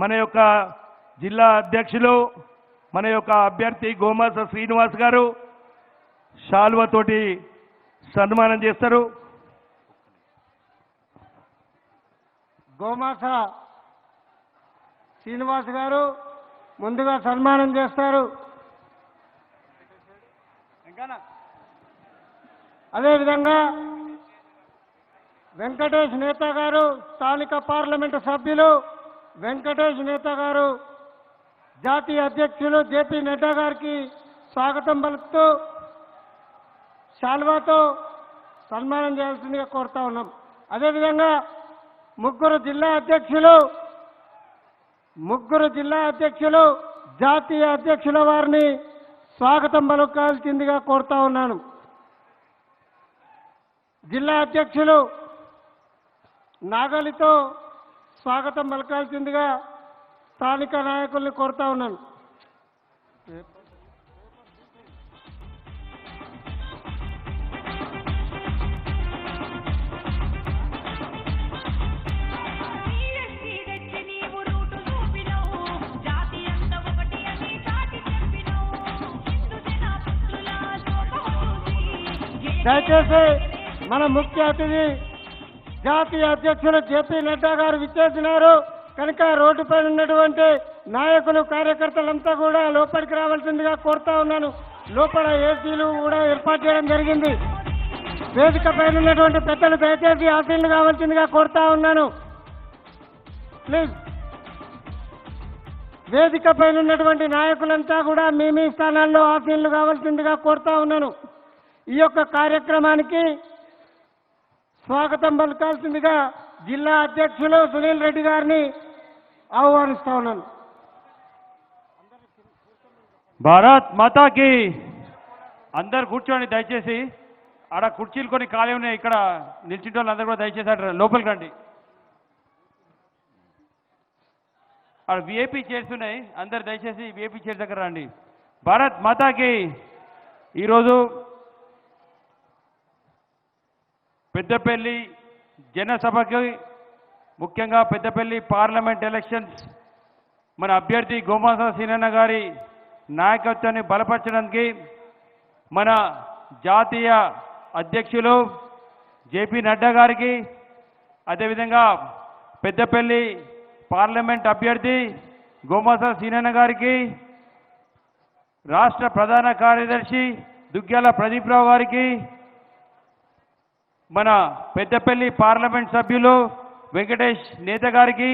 మన యొక్క జిల్లా అధ్యక్షులు మన యొక్క అభ్యర్థి గోమాస శ్రీనివాస్ గారు శాల్వతోటి సన్మానం చేస్తారు. గోమాస శ్రీనివాస్ గారు ముందుగా సన్మానం చేస్తారు. అదేవిధంగా వెంకటేష్ నేత గారు, స్థానిక పార్లమెంటు సభ్యులు వెంకటేష్ నేత గారు, జాతీయ అధ్యక్షులు జేపీ నడ్డా గారికి స్వాగతం పలుకుతూ శాల్వాతో సన్మానం చేయాల్సిందిగా కోరుతా ఉన్నాం. అదేవిధంగా ముగ్గురు జిల్లా అధ్యక్షులు జాతీయ అధ్యక్షుల వారిని స్వాగతం పలకాల్సిందిగా కోరుతా ఉన్నాను. జిల్లా అధ్యక్షులు నాగలితో స్వాగతం పలకాల్సిందిగా స్థానిక నాయకుల్ని కోరుతా ఉన్నాను. దయచేసి మన ముఖ్య అతిథి జాతీయ అధ్యక్షులు జేపీ నడ్డా గారు విచ్చేసినారు కనుక రోడ్డుపైన ఉన్నటువంటి నాయకులు కార్యకర్తలంతా కూడా లోపలికి రావాల్సిందిగా కోరుతా ఉన్నాను. లోపల ఏసీలు కూడా ఏర్పాటు చేయడం జరిగింది. వేదిక పైన ఉన్నటువంటి పెద్దలు దయచేసి ఆశీనులు కావాల్సిందిగా కోరుతా ఉన్నాను. ప్లీజ్ వేదిక పైన ఉన్నటువంటి నాయకులంతా కూడా మీ స్థానాల్లో ఆశీనులు కావాల్సిందిగా కోరుతా ఉన్నాను. ఈ యొక్క కార్యక్రమానికి స్వాగతం పలకాల్సిందిగా జిల్లా అధ్యక్షులు సునీల్ రెడ్డి గారిని ఆహ్వానిస్తా ఉన్నాను. భారత్ మాతాకి. అందరు కూర్చోండి దయచేసి. ఆడ కుర్చీలు కొన్ని ఖాళీ ఉన్నాయి, ఇక్కడ నిల్చుంటే వాళ్ళు అందరూ కూడా దయచేసి అక్కడ లోపలికి రండి. ఆడ విఐపీ చైర్స్ ఉన్నాయి, అందరు దయచేసి విఐపీ చైర్స్ దగ్గర రండి. భారత్ మాతాకి. ఈరోజు పెద్దపల్లి జనసభకి, ముఖ్యంగా పెద్దపల్లి పార్లమెంట్ ఎలక్షన్స్ మన అభ్యర్థి గోమాస సీనన్న గారి నాయకత్వాన్ని బలపరచడానికి మన జాతీయ అధ్యక్షులు జేపీ నడ్డా గారికి, అదేవిధంగా పెద్దపల్లి పార్లమెంట్ అభ్యర్థి గోమాస సీనన్న గారికి, రాష్ట్ర ప్రధాన కార్యదర్శి దుగ్గ్యాల ప్రదీప్ రావు గారికి, మన పెద్దపల్లి పార్లమెంట్ సభ్యులు వెంకటేష్ నేత గారికి,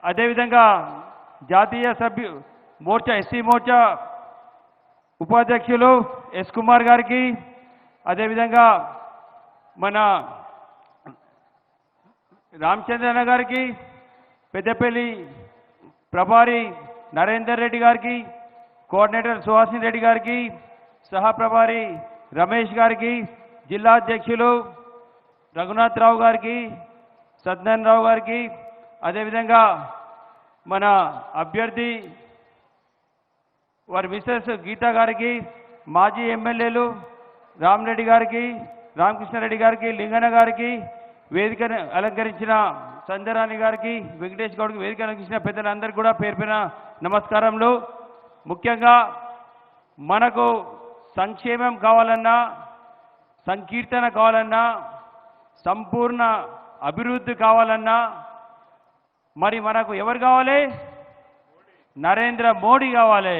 అదేవిధంగా జాతీయ మోర్చా ఎస్సీ మోర్చా ఉపాధ్యక్షులు ఎస్ కుమార్ గారికి, అదేవిధంగా మన రామచంద్రన్న గారికి, పెద్దపల్లి ప్రభారి నరేందర్ రెడ్డి గారికి, కోఆర్డినేటర్ సుహాసిని రెడ్డి గారికి, సహప్రభారి రమేష్ గారికి, జిల్లా అధ్యక్షులు రఘునాథ్ రావు గారికి, సత్యనారాయణ రావు గారికి, అదేవిధంగా మన అభ్యర్థి వారి మిసెస్ గీతా గారికి, మాజీ ఎమ్మెల్యేలు రామరెడ్డి గారికి, రామకృష్ణారెడ్డి గారికి, లింగన్న గారికి, వేదికను అలంకరించిన సంధ్యరాణి గారికి, వెంకటేష్ గౌడ్కి వేదిక అలంకరించిన పెద్దలందరికీ కూడా పేరు పేరున నమస్కారములు. ముఖ్యంగా మనకు సంక్షేమం కావాలన్నా, సంకీర్తన కావాలన్నా, సంపూర్ణ అభివృద్ధి కావాలన్నా మరి మనకు ఎవరు కావాలి? నరేంద్ర మోడీ కావాలి.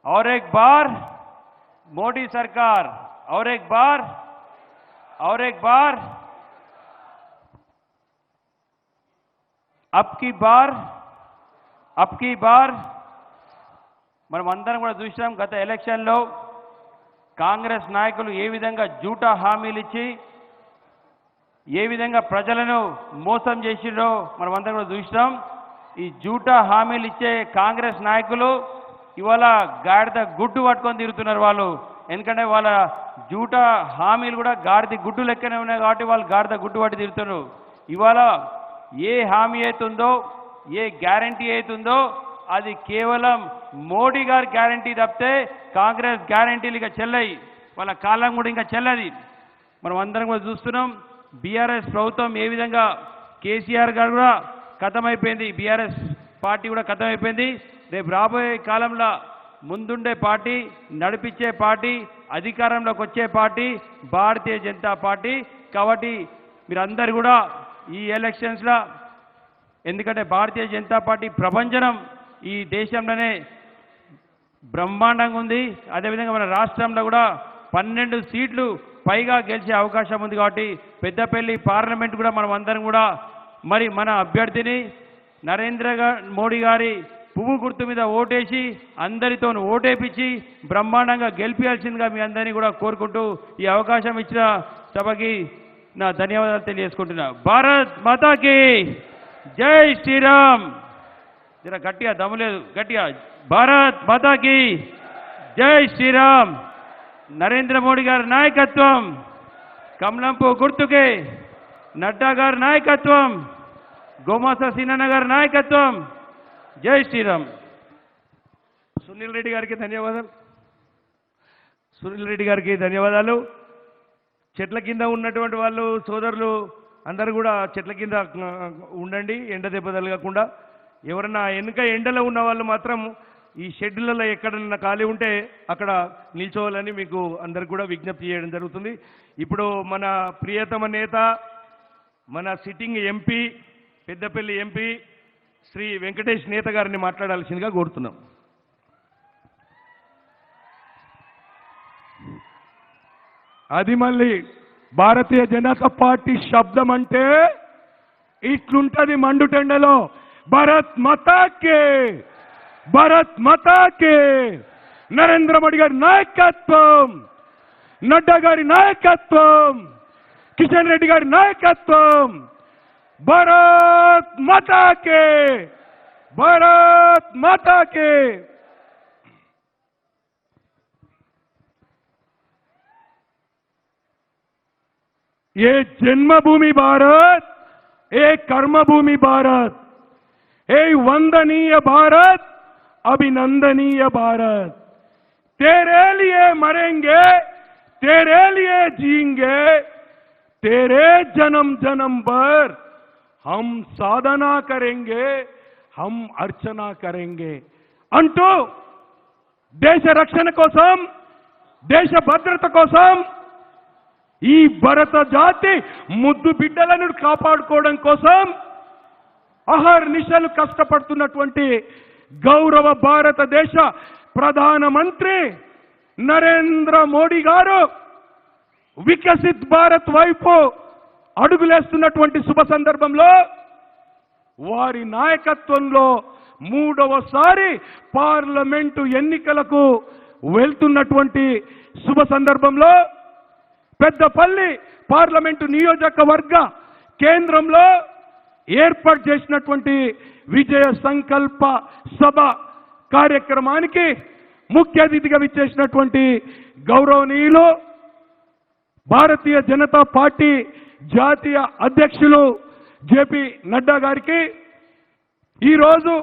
और एक बार मोदी सरकार, और एक बार अब की बार మనం అందరం కూడా చూసాం. గత ఎలక్షన్లో కాంగ్రెస్ నాయకులు ఏ విధంగా జూటా హామీలు ఇచ్చి ఏ విధంగా ప్రజలను మోసం చేసిరో మనం అందరం కూడా చూసాం. ఈ జూటా హామీలు ఇచ్చే కాంగ్రెస్ నాయకులు ఇవాళ గాడిద గుడ్డు పట్టుకొని తిరుగుతున్నారు వాళ్ళు. ఎందుకంటే వాళ్ళ జూటా హామీలు కూడా గాడిద గుడ్డు లెక్కనే ఉన్నాయి కాబట్టి వాళ్ళు గాడిద గుడ్డు పట్టి తిరుగుతున్నారు. ఇవాళ ఏ హామీ అవుతుందో, ఏ గ్యారంటీ అవుతుందో అది కేవలం మోడీ గారి గ్యారంటీ తప్పితే కాంగ్రెస్ గ్యారంటీలు ఇక చెల్లయి, వాళ్ళ కాలం కూడా ఇంకా చెల్లది. మనం అందరం కూడా చూస్తున్నాం. బీఆర్ఎస్ ప్రభుత్వం ఏ విధంగా కేసీఆర్ గారు కూడా ఖతమైపోయింది, బీఆర్ఎస్ పార్టీ కూడా ఖతమైపోయింది. రేపు రాబోయే కాలంలో ముందుండే పార్టీ, నడిపించే పార్టీ, అధికారంలోకి వచ్చే పార్టీ భారతీయ జనతా పార్టీ. కాబట్టి మీరందరూ కూడా ఈ ఎలక్షన్స్లో, ఎందుకంటే భారతీయ జనతా పార్టీ ప్రభంజనం ఈ దేశంలోనే బ్రహ్మాండంగా ఉంది. అదేవిధంగా మన రాష్ట్రంలో కూడా 12 సీట్లు పైగా గెలిచే అవకాశం ఉంది. కాబట్టి పెద్దపల్లి పార్లమెంట్ కూడా మనం అందరం కూడా మరి మన అభ్యర్థిని నరేంద్ర మోడీ గారి పువ్వు గుర్తు మీద ఓటేసి అందరితో ఓటేపించి బ్రహ్మాండంగా గెలిపించాల్సిందిగా మీ అందరినీ కూడా కోరుకుంటూ ఈ అవకాశం ఇచ్చిన సభకి నా ధన్యవాదాలు తెలియజేసుకుంటున్నా. భారత్ మాతాకి జై శ్రీరామ్. జర గట్టిగా దమ్ములేదు, గట్టిగా భారత్ మాతాకి జై శ్రీరామ్. నరేంద్ర మోడీ గారి నాయకత్వం, కమలంపు గుర్తుకే నడ్డా గారి నాయకత్వం, గోమాస సీనన్న గారి నాయకత్వం. జై శ్రీరామ్. సునీల్ రెడ్డి గారికి ధన్యవాదాలు. సునీల్ రెడ్డి గారికి ధన్యవాదాలు. చెట్ల కింద ఉన్నటువంటి వాళ్ళు సోదరులు అందరూ కూడా చెట్ల కింద ఉండండి, ఎండ దెబ్బ తగలకుండా. ఎవరన్నా వెనుక ఎండలో ఉన్న వాళ్ళు మాత్రం ఈ షెడ్యూల్లో ఎక్కడన్నా ఖాళీ ఉంటే అక్కడ నిల్చోవాలని మీకు అందరికి కూడా విజ్ఞప్తి చేయడం జరుగుతుంది. ఇప్పుడు మన ప్రియతమ నేత, మన sitting MP, Peddapalli MP Shri Venkatesh Netha గారిని మాట్లాడాల్సిందిగా కోరుతున్నాం. అది మళ్ళీ భారతీయ జనతా పార్టీ శబ్దం అంటే ఇట్లుంటది మండుటెండలో. భారత్ మాతాకే, భారత్ మాతాకే. నరేంద్ర మోడీ గారి నాయకత్వం, నడ్డా గారి నాయకత్వం, కిషన్ రెడ్డి గారి నాయకత్వం. భారత్ మాతాకే, భారత్ మాతాకే. ये जन्मभूमि भारत, ये कर्मभूमि भारत, ये वंदनीय भारत, अभिनंदनीय भारत. तेरे लिए मरेंगे, तेरे लिए जिएंगे, तेरे जन्म जन्म भर हम साधना करेंगे, हम अर्चना करेंगे अंटू देश रक्षण कोसम, देश भद्रत कोसम ఈ భరత జాతి ముద్దు బిడ్డలను కాపాడుకోవడం కోసం అహర్నిశలు కష్టపడుతున్నటువంటి గౌరవ భారతదేశ ప్రధానమంత్రి నరేంద్ర మోడీ గారు వికసిత్ భారత్ వైపు అడుగులేస్తున్నటువంటి శుభ సందర్భంలో వారి నాయకత్వంలో 3వసారి పార్లమెంటు ఎన్నికలకు వెళ్తున్నటువంటి శుభ సందర్భంలో పెద్దపల్లి పార్లమెంటు నియోజకవర్గ కేంద్రంలో ఏర్పాటు చేసినటువంటి విజయ సంకల్ప సభ కార్యక్రమానికి ముఖ్య అతిథిగా విచ్చేసినటువంటి గౌరవనీయులు భారతీయ జనతా పార్టీ జాతీయ అధ్యక్షులు జేపీ నడ్డా గారికి ఈరోజు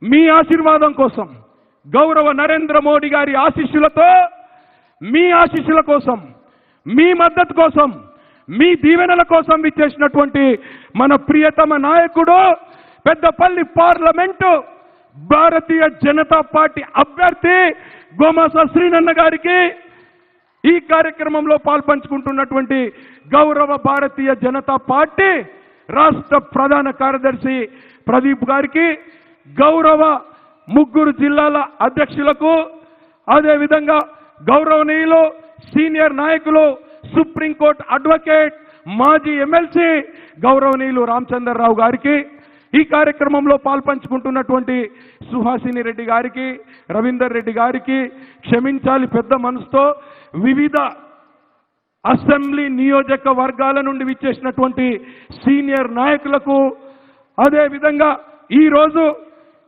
మీ ఆశీర్వాదం కోసం, గౌరవ నరేంద్ర మోడీ గారి ఆశీస్సులతో, మీ ఆశీస్సుల కోసం, మీ మద్దతు కోసం, మీ దీవెనల కోసం విచ్చేసినటువంటి మన ప్రియతమ నాయకుడు పెద్దపల్లి పార్లమెంటు భారతీయ జనతా పార్టీ అభ్యర్థి గోమాస శ్రీనన్న గారికి, ఈ కార్యక్రమంలో పాల్పంచుకుంటున్నటువంటి గౌరవ భారతీయ జనతా పార్టీ రాష్ట్ర ప్రధాన కార్యదర్శి ప్రదీప్ గారికి, గౌరవ 3 జిల్లాల అధ్యక్షులకు, అదేవిధంగా గౌరవనీయులు సీనియర్ నాయకులు, సుప్రీంకోర్టు అడ్వకేట్, మాజీ ఎమ్మెల్సీ గౌరవనీయులు రామచంద్రరావు గారికి, ఈ కార్యక్రమంలో పాల్పంచుకుంటున్నటువంటి సుహాసిని రెడ్డి గారికి, రవీందర్ రెడ్డి గారికి, క్షమించాలి పెద్ద మనసుతో వివిధ అసెంబ్లీ నియోజకవర్గాల నుండి విచ్చేసినటువంటి సీనియర్ నాయకులకు, అదేవిధంగా ఈరోజు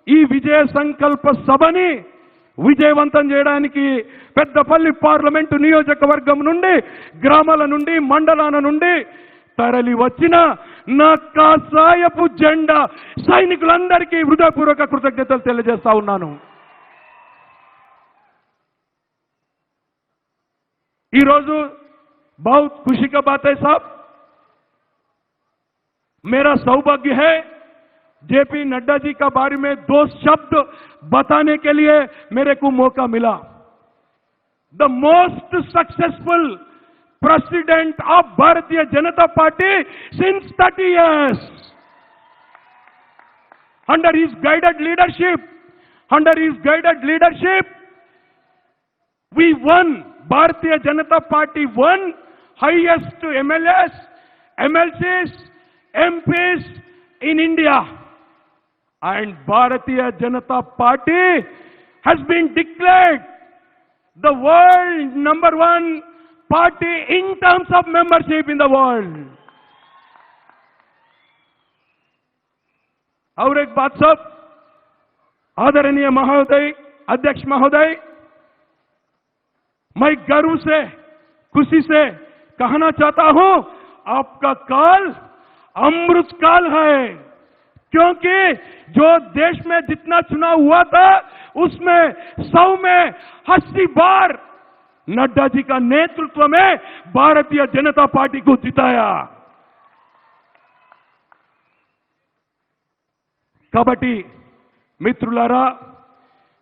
ఈ విజయ సంకల్ప సభని విజయవంతం చేయడానికి పెద్దపల్లి పార్లమెంటు నియోజకవర్గం నుండి, గ్రామాల నుండి, మండలాల నుండి తరలి వచ్చిన నా కాషాయపు జెండా సైనికులందరికీ హృదయపూర్వక కృతజ్ఞతలు తెలియజేస్తా ఉన్నాను. ఈరోజు बहुत खुशी का बात है साहब, मेरा सौभाग्य है जेपी नड्डा जी का बारे में 2 शब्द बताने के लिए मेरे को मौका मिला। The most successful president of Bharatiya Janata party since 30 years. Under his guided leadership, we won. Bharatiya Janata Party won highest MLAs, MLCs, MPs in India. And Bharatiya Janata Party has been declared the world #1 party in terms of membership in the world. और एक बात सब, आदरणीय महोदय, अध्यक्ष महोदय, मैं गर्व से, खुशी से कहना चाहता हूं, आपका काल अमृत काल है, क्योंकि जो देश में जितना चुनाव हुआ था उसमें 100 में 80 बार नड्डा जी का नेतृत्व में भारतीय जनता पार्टी को जिताया। కాబట్టి మిత్రులారా,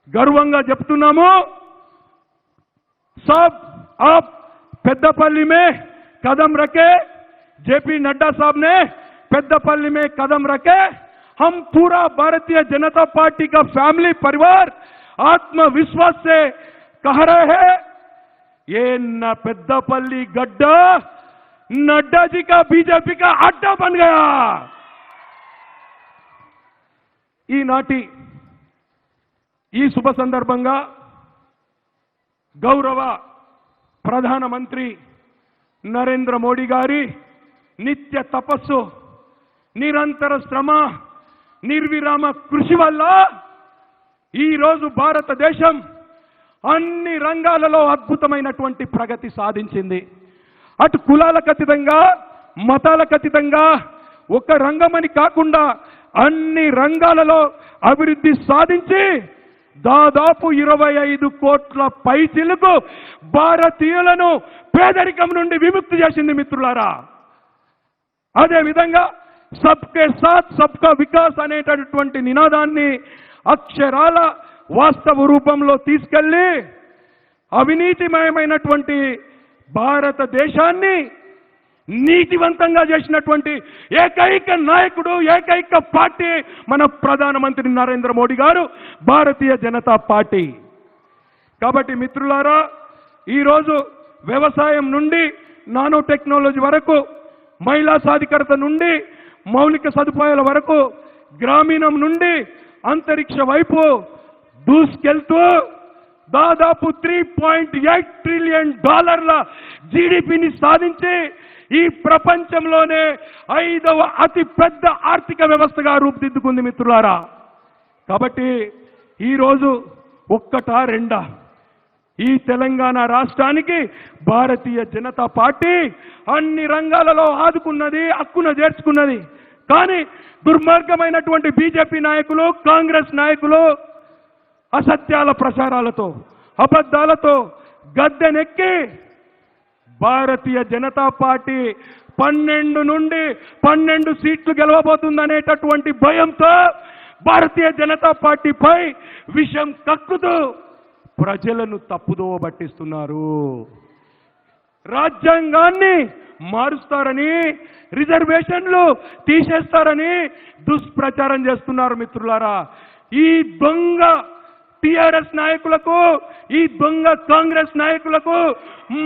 గర్వంగా చెప్తున్నాము, सब आप पेद्दपल्ली में कदम रखे, जेपी नड्डा साहब ने पेद्दपल्ली में कदम रखे। हम पूरा भारतीय जनता पार्टी का फैमिली परिवार आत्मविश्वास से कह रहे हैं, ये न पेद्दपल्ली गड्ढा नड्डा जी का बीजेपी का अड्डा बन गया। ఈనాటి ఈ శుభ సందర్భంగా గౌరవ ప్రధానమంత్రి నరేంద్ర మోడీ గారి నిత్య తపస్సు, నిరంతర శ్రమ, నిర్విరామ కృషి వల్ల ఈరోజు భారతదేశం అన్ని రంగాలలో అద్భుతమైనటువంటి ప్రగతి సాధించింది. అటు కులాలకు అతీతంగా, మతాలకు అతీతంగా, ఒక రంగమని కాకుండా అన్ని రంగాలలో అభివృద్ధి సాధించి దాదాపు 25 కోట్ల పైచిలకు భారతీయులను పేదరికం నుండి విముక్తి చేసింది మిత్రులారా. అదే విధంగా సబ్కే సాత్ సబ్కా వికాస్ అనేటటువంటి నినాదాన్ని అక్షరాల వాస్తవ రూపంలో తీసుకెళ్లి అవినీతిమయమైనటువంటి భారతదేశాన్ని నీతివంతంగా చేసినటువంటి ఏకైక నాయకుడు, ఏకైక పార్టీ మన ప్రధానమంత్రి నరేంద్ర మోడీ గారు, భారతీయ జనతా పార్టీ. కాబట్టి మిత్రులారా, ఈరోజు వ్యవసాయం నుండి నానో టెక్నాలజీ వరకు, మహిళా సాధికారత నుండి మౌలిక సదుపాయాల వరకు, గ్రామీణం నుండి అంతరిక్ష వైపు దూసుకెళ్తూ దాదాపు $3.8 ట్రిలియన్ జీడీపీని సాధించి ఈ ప్రపంచంలోనే 5వ అతి పెద్ద ఆర్థిక వ్యవస్థగా రూపుదిద్దుకుంది మిత్రులారా. కాబట్టి ఈరోజు ఒక్కటా రెండా, ఈ తెలంగాణ రాష్ట్రానికి భారతీయ జనతా పార్టీ అన్ని రంగాలలో ఆదుకున్నది, హక్కున చేర్చుకున్నది. కానీ దుర్మార్గమైనటువంటి బీజేపీ నాయకులు, కాంగ్రెస్ నాయకులు అసత్యాల ప్రచారాలతో, అబద్ధాలతో గద్దెనెక్కి భారతీయ జనతా పార్టీ 12 నుండి 12 సీట్లు గెలవబోతుందనేటటువంటి భయంతో భారతీయ జనతా పార్టీపై విషం కక్కుతూ ప్రజలను తప్పుదోవ పట్టిస్తున్నారు. రాజ్యాంగాన్ని మారుస్తారని, రిజర్వేషన్లు తీసేస్తారని దుష్ప్రచారం చేస్తున్నారు మిత్రులారా. ఈ దొంగ టిఆర్ఎస్ నాయకులకు, ఈ దొంగ కాంగ్రెస్ నాయకులకు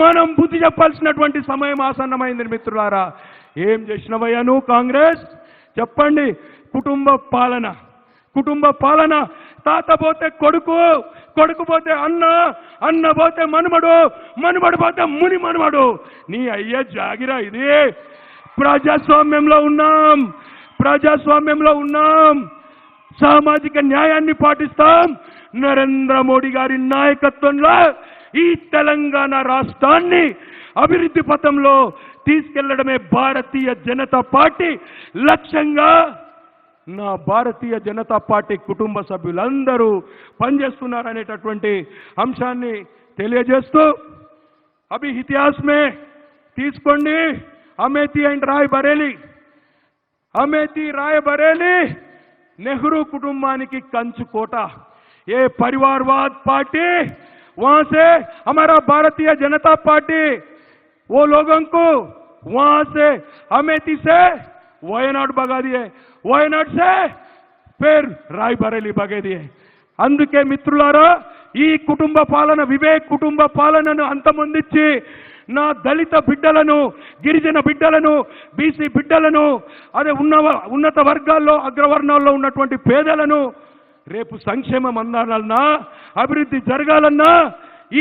మనం బుద్ధి చెప్పాల్సినటువంటి సమయం ఆసన్నమైంది మిత్రులారా. ఏం చేసినవయ్యా నువ్వు కాంగ్రెస్? చెప్పండి. కుటుంబ పాలన, తాత పోతే కొడుకు, కొడుకు పోతే అన్న, అన్న పోతే మనుమడు, మనుమడు పోతే ముని మనుమడు. నీ అయ్యే జాగిరా ఇది. ప్రజాస్వామ్యంలో ఉన్నాం, సామాజిక న్యాయాన్ని పాటిస్తాం. నరేంద్ర మోడీ గారి నాయకత్వంలో ఈ తెలంగాణ రాష్ట్రాన్ని అభివృద్ధి పథంలో తీసుకెళ్లడమే భారతీయ జనతా పార్టీ లక్ష్యంగా నా భారతీయ జనతా పార్టీ కుటుంబ సభ్యులందరూ పనిచేస్తున్నారనేటటువంటి అంశాన్ని తెలియజేస్తూ, అభి ఇతిహాస్ మే తీసుకోండి అమేథీ అండ్ రాయ్ బరేలీ नेहरू कुटुंबानिकी कंचु कोट। ये परिवारवाद पार्टी, वहां से हमारा भारतीय जनता पार्टी वो लोगों को वहां से अमेठी से वयनाड भगा दिए, वयनाड से फिर रायबरेली भगे दिए। అందుకే మిత్రులారా, ఈ కుటుంబ పాలన, వివేక్ కుటుంబ పాలనను అంతమొందించి నా దళిత బిడ్డలను, గిరిజన బిడ్డలను, బీసీ బిడ్డలను, అదే ఉన్నత వర్గాల్లో అగ్రవర్ణాల్లో ఉన్నటువంటి పేదలను రేపు సంక్షేమం అందాలన్నా, అభివృద్ధి జరగాలన్నా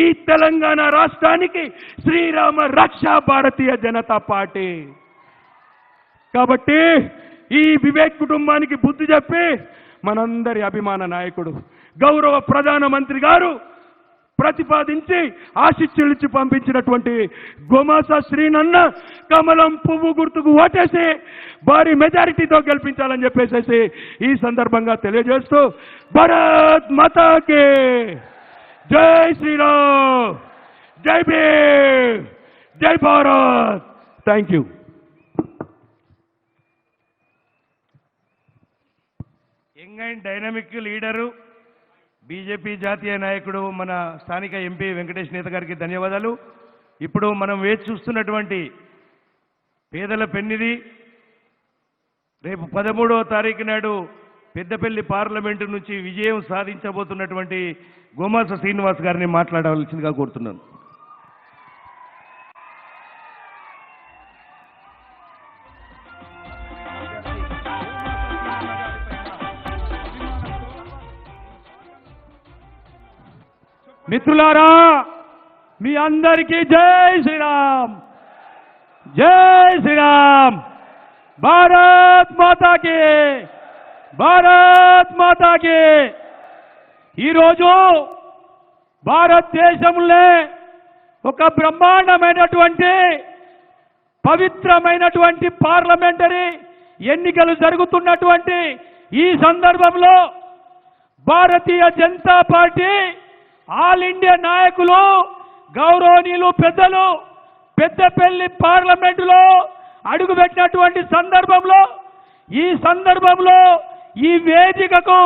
ఈ తెలంగాణ రాష్ట్రానికి శ్రీరామ రక్ష భారతీయ జనతా పార్టీ. కాబట్టి ఈ వివేక్ కుటుంబానికి బుద్ధి చెప్పి మనందరి అభిమాన నాయకుడు గౌరవ ప్రధానమంత్రి గారు ప్రతిపాదించి ఆశీస్సులిచ్చి పంపించినటువంటి గోమాస శ్రీనన్న కమలం పువ్వు గుర్తుకు ఓటేసి భారీ మెజారిటీతో గెలిపించాలని చెప్పేసి ఈ సందర్భంగా తెలియజేస్తూ భారత్ మాతాకి జై శ్రీరామ్, జై భీమ్, జై Bharat. Thank you. Young and dynamic leader, BJP జాతీయ నాయకుడు, మన స్థానిక ఎంపీ వెంకటేష్ నేత గారికి ధన్యవాదాలు. ఇప్పుడు మనం వేచి చూస్తున్నటువంటి పేదల పెన్నిది రేపు 13వ తారీఖు నాడు పెద్దపల్లి పార్లమెంటు నుంచి విజయం సాధించబోతున్నటువంటి గోమాస శ్రీనివాస్ గారిని మాట్లాడవలసిందిగా కోరుతున్నాను. మిత్రులారా, మీ అందరికీ జై శ్రీరామ్, జై శ్రీరామ్. భారత్ మాతాకి, భారత్ మాతాకి. ఈరోజు భారతదేశంలో ఒక బ్రహ్మాండమైనటువంటి పవిత్రమైనటువంటి పార్లమెంటరీ ఎన్నికలు జరుగుతున్నటువంటి ఈ సందర్భంలో Bharatiya Janata party all India నాయకులు, గౌరవనీయులు, పెద్దలు పెద్దపల్లి పార్లమెంటులో అడుగుపెట్టినటువంటి సందర్భంలో, ఈ సందర్భంలో ఈ వేదికకు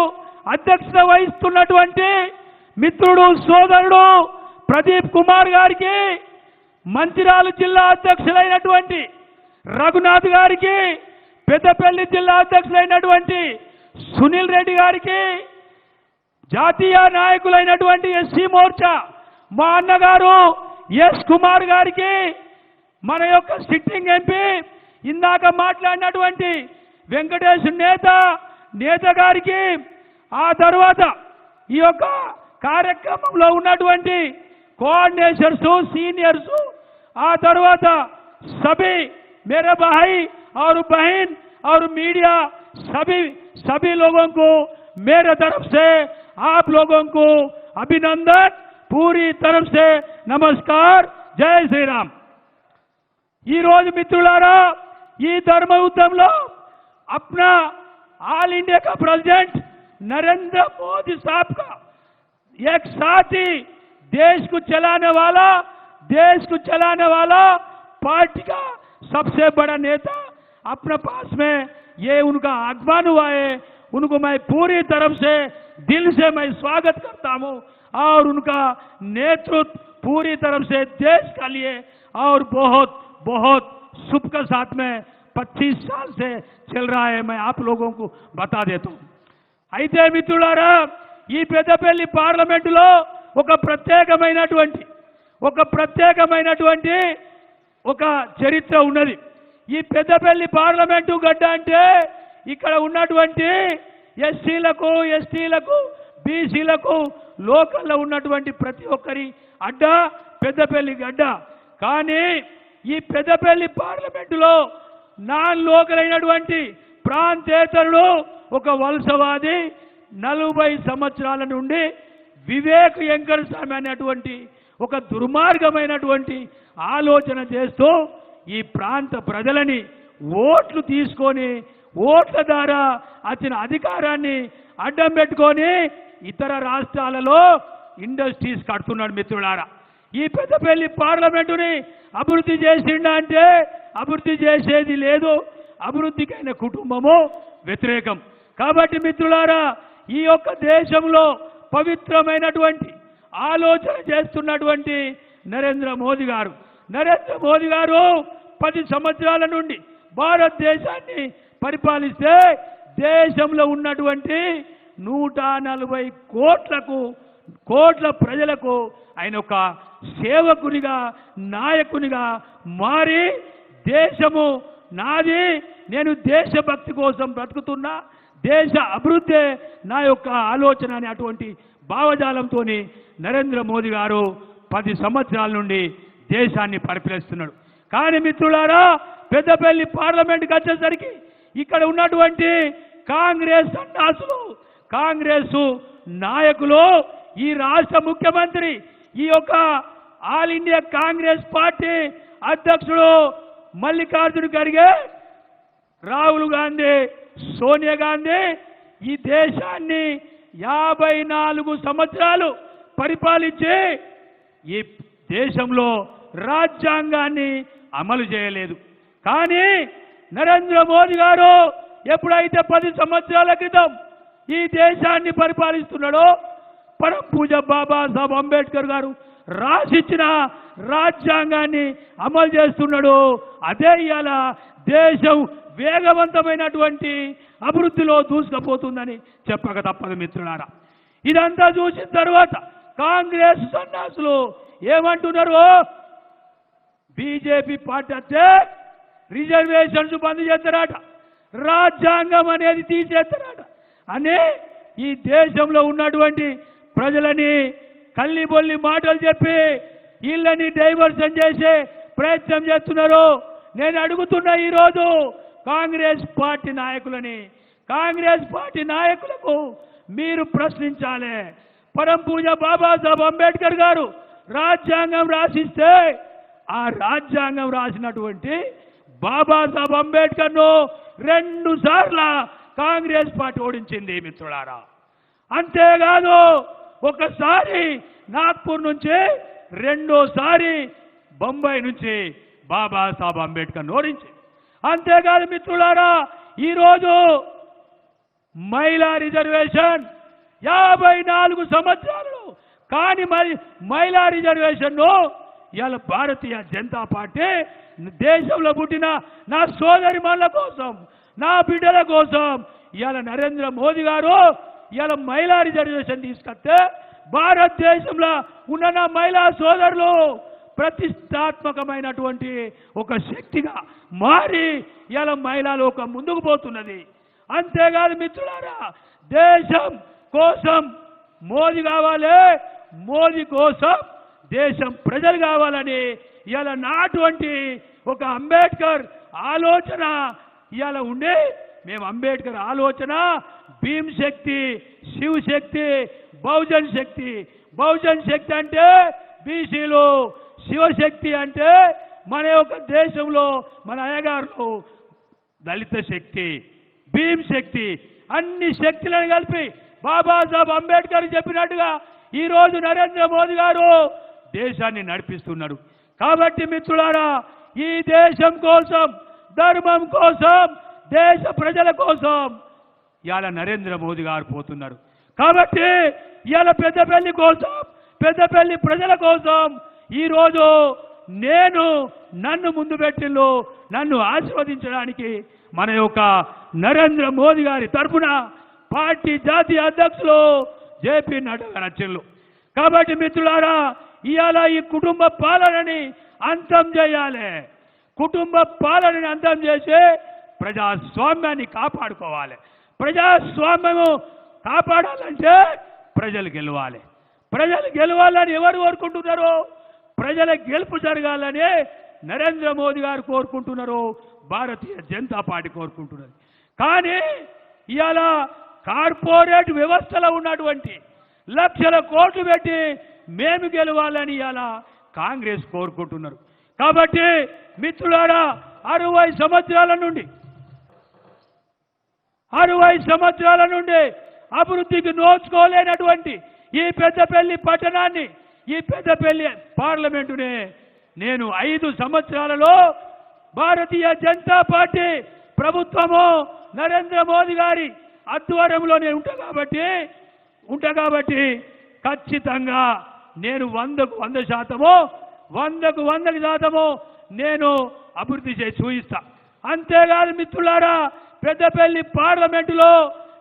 అధ్యక్షత వహిస్తున్నటువంటి మిత్రుడు, సోదరుడు ప్రదీప్ కుమార్ గారికి, మంచిర్యాల జిల్లా అధ్యక్షులైనటువంటి రఘునాథ్ గారికి, పెద్దపల్లి జిల్లా అధ్యక్షులైనటువంటి సునీల్ రెడ్డి గారికి, జాతీయ నాయకులైనటువంటి ఎస్సీ మోర్చా మా అన్నగారు ఎస్ కుమార్ గారికి, మన యొక్క సిట్టింగ్ ఎంపీ ఇందాక మాట్లాడినటువంటి వెంకటేష్ నేత గారికి, ఆ తర్వాత ఈ యొక్క కార్యక్రమంలో ఉన్నటువంటి కోఆర్డినేటర్స్, సీనియర్స్, ఆ తర్వాత सभी मेरे भाई और बहन और मीडिया सभी लोगों को मेरे तरफ से आप लोगों को अभिनंदन, पूरी तरफ से नमस्कार, जय श्री राम. ఈ రోజు మిత్రులారా, ఈ ధర్మ యుద్ధంలో अपना ऑल इंडिया का प्रेसिडेंट नरेंद्र मोदी साहब का एक साथी देश को चलाने वाला पार्टी का सबसे बड़ा नेता अपने पास में ये उनका आगमन हुआ है. उनको मैं पूरी तरफ से दिल से मैं स्वागत करता हूं और उनका नेतृत्व पूरी तरफ से देश के लिए और बहुत बहुत सुख के साथ में 25 साल से चल रहा है, मैं आप लोगों को बता देता हूं. అయితే మిత్రులారా, ఈ పెద్దపల్లి పార్లమెంటులో ఒక ప్రత్యేకమైనటువంటి ఒక చరిత్ర ఉన్నది. ఈ పెద్దపల్లి పార్లమెంటు గడ్డ అంటే ఇక్కడ ఉన్నటువంటి ఎస్సీలకు, ఎస్టీలకు, బీసీలకు లోకల్లో ఉన్నటువంటి ప్రతి ఒక్కరి అడ్డ పెద్దపల్లి గడ్డ. కానీ ఈ పెద్దపల్లి పార్లమెంటులో నాన్ లోకల్ అయినటువంటి ప్రాంతేతరుడు, ఒక వలసవాది 40 సంవత్సరాల నుండి వివేక్ వెంకటస్వామి అనేటువంటి ఒక దుర్మార్గమైనటువంటి ఆలోచన చేస్తూ ఈ ప్రాంత ప్రజలని ఓట్లు తీసుకొని, ఓట్ల ద్వారా వచ్చిన అధికారాన్ని అడ్డం పెట్టుకొని ఇతర రాష్ట్రాలలో ఇండస్ట్రీస్ కడుతున్నాడు. మిత్రులారా, ఈ పెద్దపల్లి పార్లమెంటుని అభివృద్ధి చేసిండా అంటే అభివృద్ధి చేసేది లేదు. అభివృద్ధికైన కుటుంబము వ్యతిరేకం. కాబట్టి మిత్రులారా, ఈ యొక్క దేశంలో పవిత్రమైనటువంటి ఆలోచన చేస్తున్నటువంటి నరేంద్ర మోదీ గారు 10 సంవత్సరాల నుండి భారతదేశాన్ని పరిపాలిస్తే దేశంలో ఉన్నటువంటి 140 కోట్ల ప్రజలకు ఆయన ఒక సేవకునిగా, నాయకునిగా మారి దేశము నాది, నేను దేశభక్తి కోసం బ్రతుకుతున్నా, దేశ అభివృద్ధి నా యొక్క ఆలోచన అనే అటువంటి భావజాలంతో నరేంద్ర మోదీ గారు 10 సంవత్సరాల నుండి దేశాన్ని పరిపాలిస్తున్నాడు. కానీ మిత్రులారా, పెద్దపల్లి పార్లమెంట్కి వచ్చేసరికి ఇక్కడ ఉన్నటువంటి కాంగ్రెస్ సన్నాసులు, కాంగ్రెస్ నాయకులు, ఈ రాష్ట్ర ముఖ్యమంత్రి, ఈ యొక్క ఆల్ ఇండియా కాంగ్రెస్ పార్టీ అధ్యక్షుడు మల్లికార్జున ఖర్గే, రాహుల్ గాంధీ, సోనియా గాంధీ ఈ దేశాన్ని 54 సంవత్సరాలు పరిపాలించి ఈ దేశంలో రాజ్యాంగాన్ని అమలు చేయలేదు. కానీ నరేంద్ర మోదీ గారు ఎప్పుడైతే 10 సంవత్సరాల క్రితం ఈ దేశాన్ని పరిపాలిస్తున్నాడో, పరమ పూజ బాబాసాహెబ్ అంబేద్కర్ గారు రాసిచ్చిన రాజ్యాంగాన్ని అమలు చేస్తున్నాడు. అదే ఇవాళ దేశం వేగవంతమైనటువంటి అభివృద్ధిలో దూసుకుపోతుందని చెప్పక తప్పదు మిత్రులారా. ఇదంతా చూసిన తర్వాత కాంగ్రెస్ సన్నాసులు ఏమంటున్నారు? బీజేపీ పార్టీ వస్తే రిజర్వేషన్స్ బంద్ చేస్తారట, రాజ్యాంగం అనేది తీసేస్తారట అని ఈ దేశంలో ఉన్నటువంటి ప్రజలని కల్లిబొల్లి మాటలు చెప్పి వీళ్ళని డైవర్షన్ చేసే ప్రయత్నం చేస్తున్నారు. నేను అడుగుతున్నా ఈరోజు కాంగ్రెస్ పార్టీ నాయకులని, కాంగ్రెస్ పార్టీ నాయకులకు మీరు ప్రశ్నించాలి. పరమ పూజ బాబాసాహెబ్ అంబేద్కర్ గారు రాజ్యాంగం రాసిస్తే ఆ రాజ్యాంగం రాసినటువంటి బాబాసాహెబ్ అంబేద్కర్ను 2 సార్లు కాంగ్రెస్ పార్టీ ఓడించింది మిత్రులారా. అంతేకాదు ఒకసారి నాగ్పూర్ నుంచి, రెండోసారి బొంబాయి నుంచి బాబాసాహెబ్ అంబేద్కర్ ఓడించింది. అంతేకాదు మిత్రులారా, ఈరోజు మహిళా రిజర్వేషన్ 54 సంవత్సరాలు కానీ మరి మహిళా రిజర్వేషన్ను ఇవాళ భారతీయ జనతా పార్టీ దేశంలో పుట్టిన నా సోదరిమణుల కోసం, నా బిడ్డల కోసం ఇవాళ నరేంద్ర మోదీ గారు ఇవాళ మహిళా రిజర్వేషన్ తీసుకొస్తే భారతదేశంలో ఉన్న నా మహిళా సోదరులు ప్రతిష్టాత్మకమైనటువంటి ఒక శక్తిగా మారి ఇవాళ మహిళా లోకం ముందుకు పోతున్నది. అంతేకాదు మిత్రులారా, దేశం కోసం మోదీ కావాలి, మోదీ కోసం దేశం ప్రజలు కావాలని ఇవాళ నాటువంటి ఒక అంబేద్కర్ ఆలోచన ఇవాళ ఉండి, మేము అంబేద్కర్ ఆలోచన భీమ్ శక్తి, శివ్ శక్తి, బహుజన్ శక్తి. బహుజన్ శక్తి అంటే బీసీలు, శివశక్తి అంటే మన యొక్క దేశంలో మన అయ్యగారులు దళిత శక్తి, భీమ్ శక్తి, అన్ని శక్తులను కలిపి బాబాసాహెబ్ అంబేద్కర్ చెప్పినట్టుగా ఈరోజు నరేంద్ర మోదీ గారు దేశాన్ని నడిపిస్తున్నారు. కాబట్టి మిత్రులారా, ఈ దేశం కోసం, ధర్మం కోసం, దేశ ప్రజల కోసం ఇవాళ నరేంద్ర మోదీ గారు పోతున్నారు. కాబట్టి ఇవాళ పెద్దపల్లి కోసం, పెద్దపల్లి ప్రజల కోసం ఈరోజు నన్ను ముందు పెట్టిల్లు, నన్ను ఆశీర్వదించడానికి మన యొక్క నరేంద్ర మోదీ గారి తరఫున పార్టీ జాతీయ అధ్యక్షులు జేపీ నడ్డా గారు వచ్చిల్లు. కాబట్టి మిత్రులారా, ఇవాళ ఈ కుటుంబ పాలనని అంతం చేయాలి. కుటుంబ పాలనని అంతం చేసి ప్రజాస్వామ్యాన్ని కాపాడుకోవాలి. ప్రజాస్వామ్యము కాపాడాలంటే ప్రజలు గెలవాలి. ప్రజలు గెలవాలని ఎవరు కోరుకుంటున్నారు? ప్రజల గెలుపు జరగాలని నరేంద్ర మోదీ గారు కోరుకుంటున్నారు, భారతీయ జనతా పార్టీ కోరుకుంటున్నది. కానీ ఇవాళ కార్పొరేట్ వ్యవస్థలో ఉన్నటువంటి లక్షల కోట్లు పెట్టి మేము గెలవాలని ఇవాళ కాంగ్రెస్ కోరుకుంటున్నారు. కాబట్టి మిత్రులారా, 60 సంవత్సరాల నుండి అభివృద్ధికి నోచుకోలేనటువంటి ఈ పెద్దపల్లి పట్టణాన్ని, ఈ పెద్దపల్లి పార్లమెంటునే నేను 5 సంవత్సరాలలో భారతీయ జనతా పార్టీ ప్రభుత్వము, నరేంద్ర మోదీ గారి ఆధ్వర్యంలో నేను ఉంటా కాబట్టి ఖచ్చితంగా నేను 100% 100% నేను అభివృద్ధి చేసి చూపిస్తా. అంతేకాదు మిత్రులారా, పెద్దపల్లి పార్లమెంటులో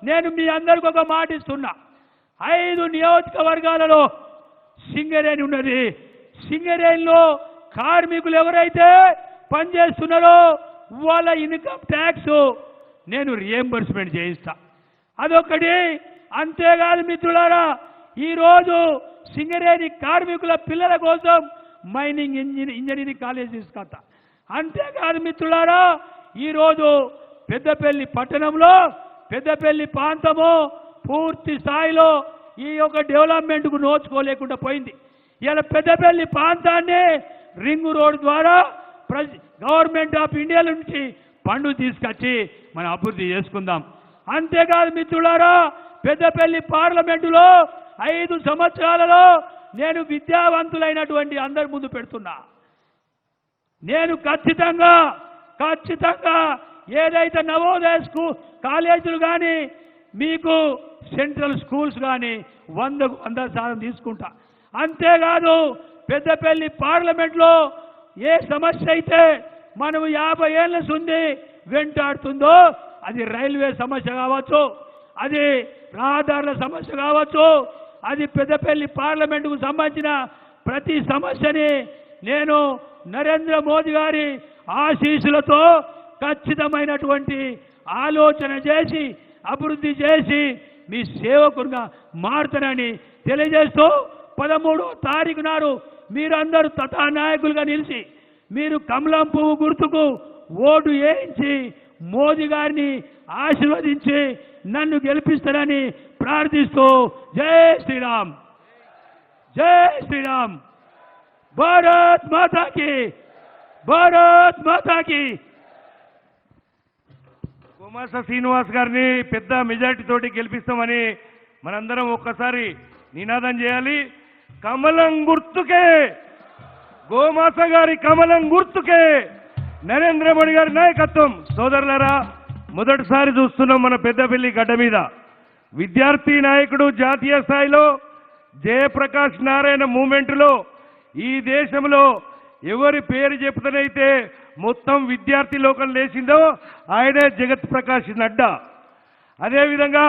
నేను మీ అందరికి ఒక మాట ఇస్తున్నా. 5 నియోజకవర్గాలలో సింగరేణి ఉన్నది. సింగరేణిలో కార్మికులు ఎవరైతే పనిచేస్తున్నారో వాళ్ళ ఇన్కమ్ ట్యాక్స్ నేను రియంబర్స్మెంట్ చేయిస్తా. అదొకటి. అంతేకాదు మిత్రులారా, ఈరోజు సింగరేణి కార్మికుల పిల్లల కోసం మైనింగ్ ఇంజనీరింగ్ కాలేజ్ తీసుకొస్తా. అంతేకాదు మిత్రులారా, ఈరోజు పెద్దపల్లి పట్టణంలో పెద్దపల్లి ప్రాంతము పూర్తి స్థాయిలో ఈ యొక్క డెవలప్మెంట్కు నోచుకోలేకుండా పోయింది. ఇలా పెద్దపల్లి ప్రాంతాన్ని రింగ్ రోడ్ ద్వారా గవర్నమెంట్ ఆఫ్ ఇండియా నుంచి ఫండ్ తీసుకొచ్చి మనం అభివృద్ధి చేసుకుందాం. అంతేకాదు మిత్రులారా, పెద్దపల్లి పార్లమెంటులో 5 సంవత్సరాలలో నేను విద్యావంతులైనటువంటి అందరి ముందు పెడుతున్నా. నేను ఖచ్చితంగా ఏదైతే నవోదయ కాలేజీలు కానీ మీకు సెంట్రల్ స్కూల్స్ కానీ 100% తీసుకుంటా. అంతేకాదు పెద్దపల్లి పార్లమెంట్లో ఏ సమస్య అయితే మనం 50 ఏళ్ళ నుండి వెంటాడుతుందో, అది రైల్వే సమస్య కావచ్చు, అది రహదారుల సమస్య కావచ్చు, అది పెద్దపల్లి పార్లమెంటుకు సంబంధించిన ప్రతి సమస్యని నేను నరేంద్ర మోదీ గారి ఆశీస్సులతో ఖచ్చితమైనటువంటి ఆలోచన చేసి అభివృద్ధి చేసి మీ సేవకునిగా మారుతానని తెలియజేస్తూ 13వ తారీఖు నాడు మీరందరూ తథా నాయకులుగా నిలిచి మీరు కమలం పువ్వు గుర్తుకు ఓటు వేయించి మోదీ గారిని ఆశీర్వదించి నన్ను గెలిపిస్తారని ప్రార్థిస్తూ జై శ్రీరామ్, జై శ్రీరామ్, భారత్ మాతాకి, భారత్ మాతాకి. గోమాస శ్రీనివాస్ గారిని పెద్ద మెజార్టీ తోటి గెలిపిస్తామని మనందరం ఒక్కసారి నినాదం చేయాలి. కమలం గుర్తుకే, గోమాస గారి కమలం గుర్తుకే నరేంద్ర మోడీ గారి నాయకత్వం. సోదరులారా, మొదటిసారి చూస్తున్నాం మన పెద్దపల్లి గడ్డ మీద విద్యార్థి నాయకుడు జాతీయ స్థాయిలో జయప్రకాష్ నారాయణ మూమెంట్లో ఈ దేశంలో ఎవరి పేరు చెప్తేనైతే మొత్తం విద్యార్థి లోకం లేచిందో ఆయనే జగత్ ప్రకాష్ నడ్డా. అదేవిధంగా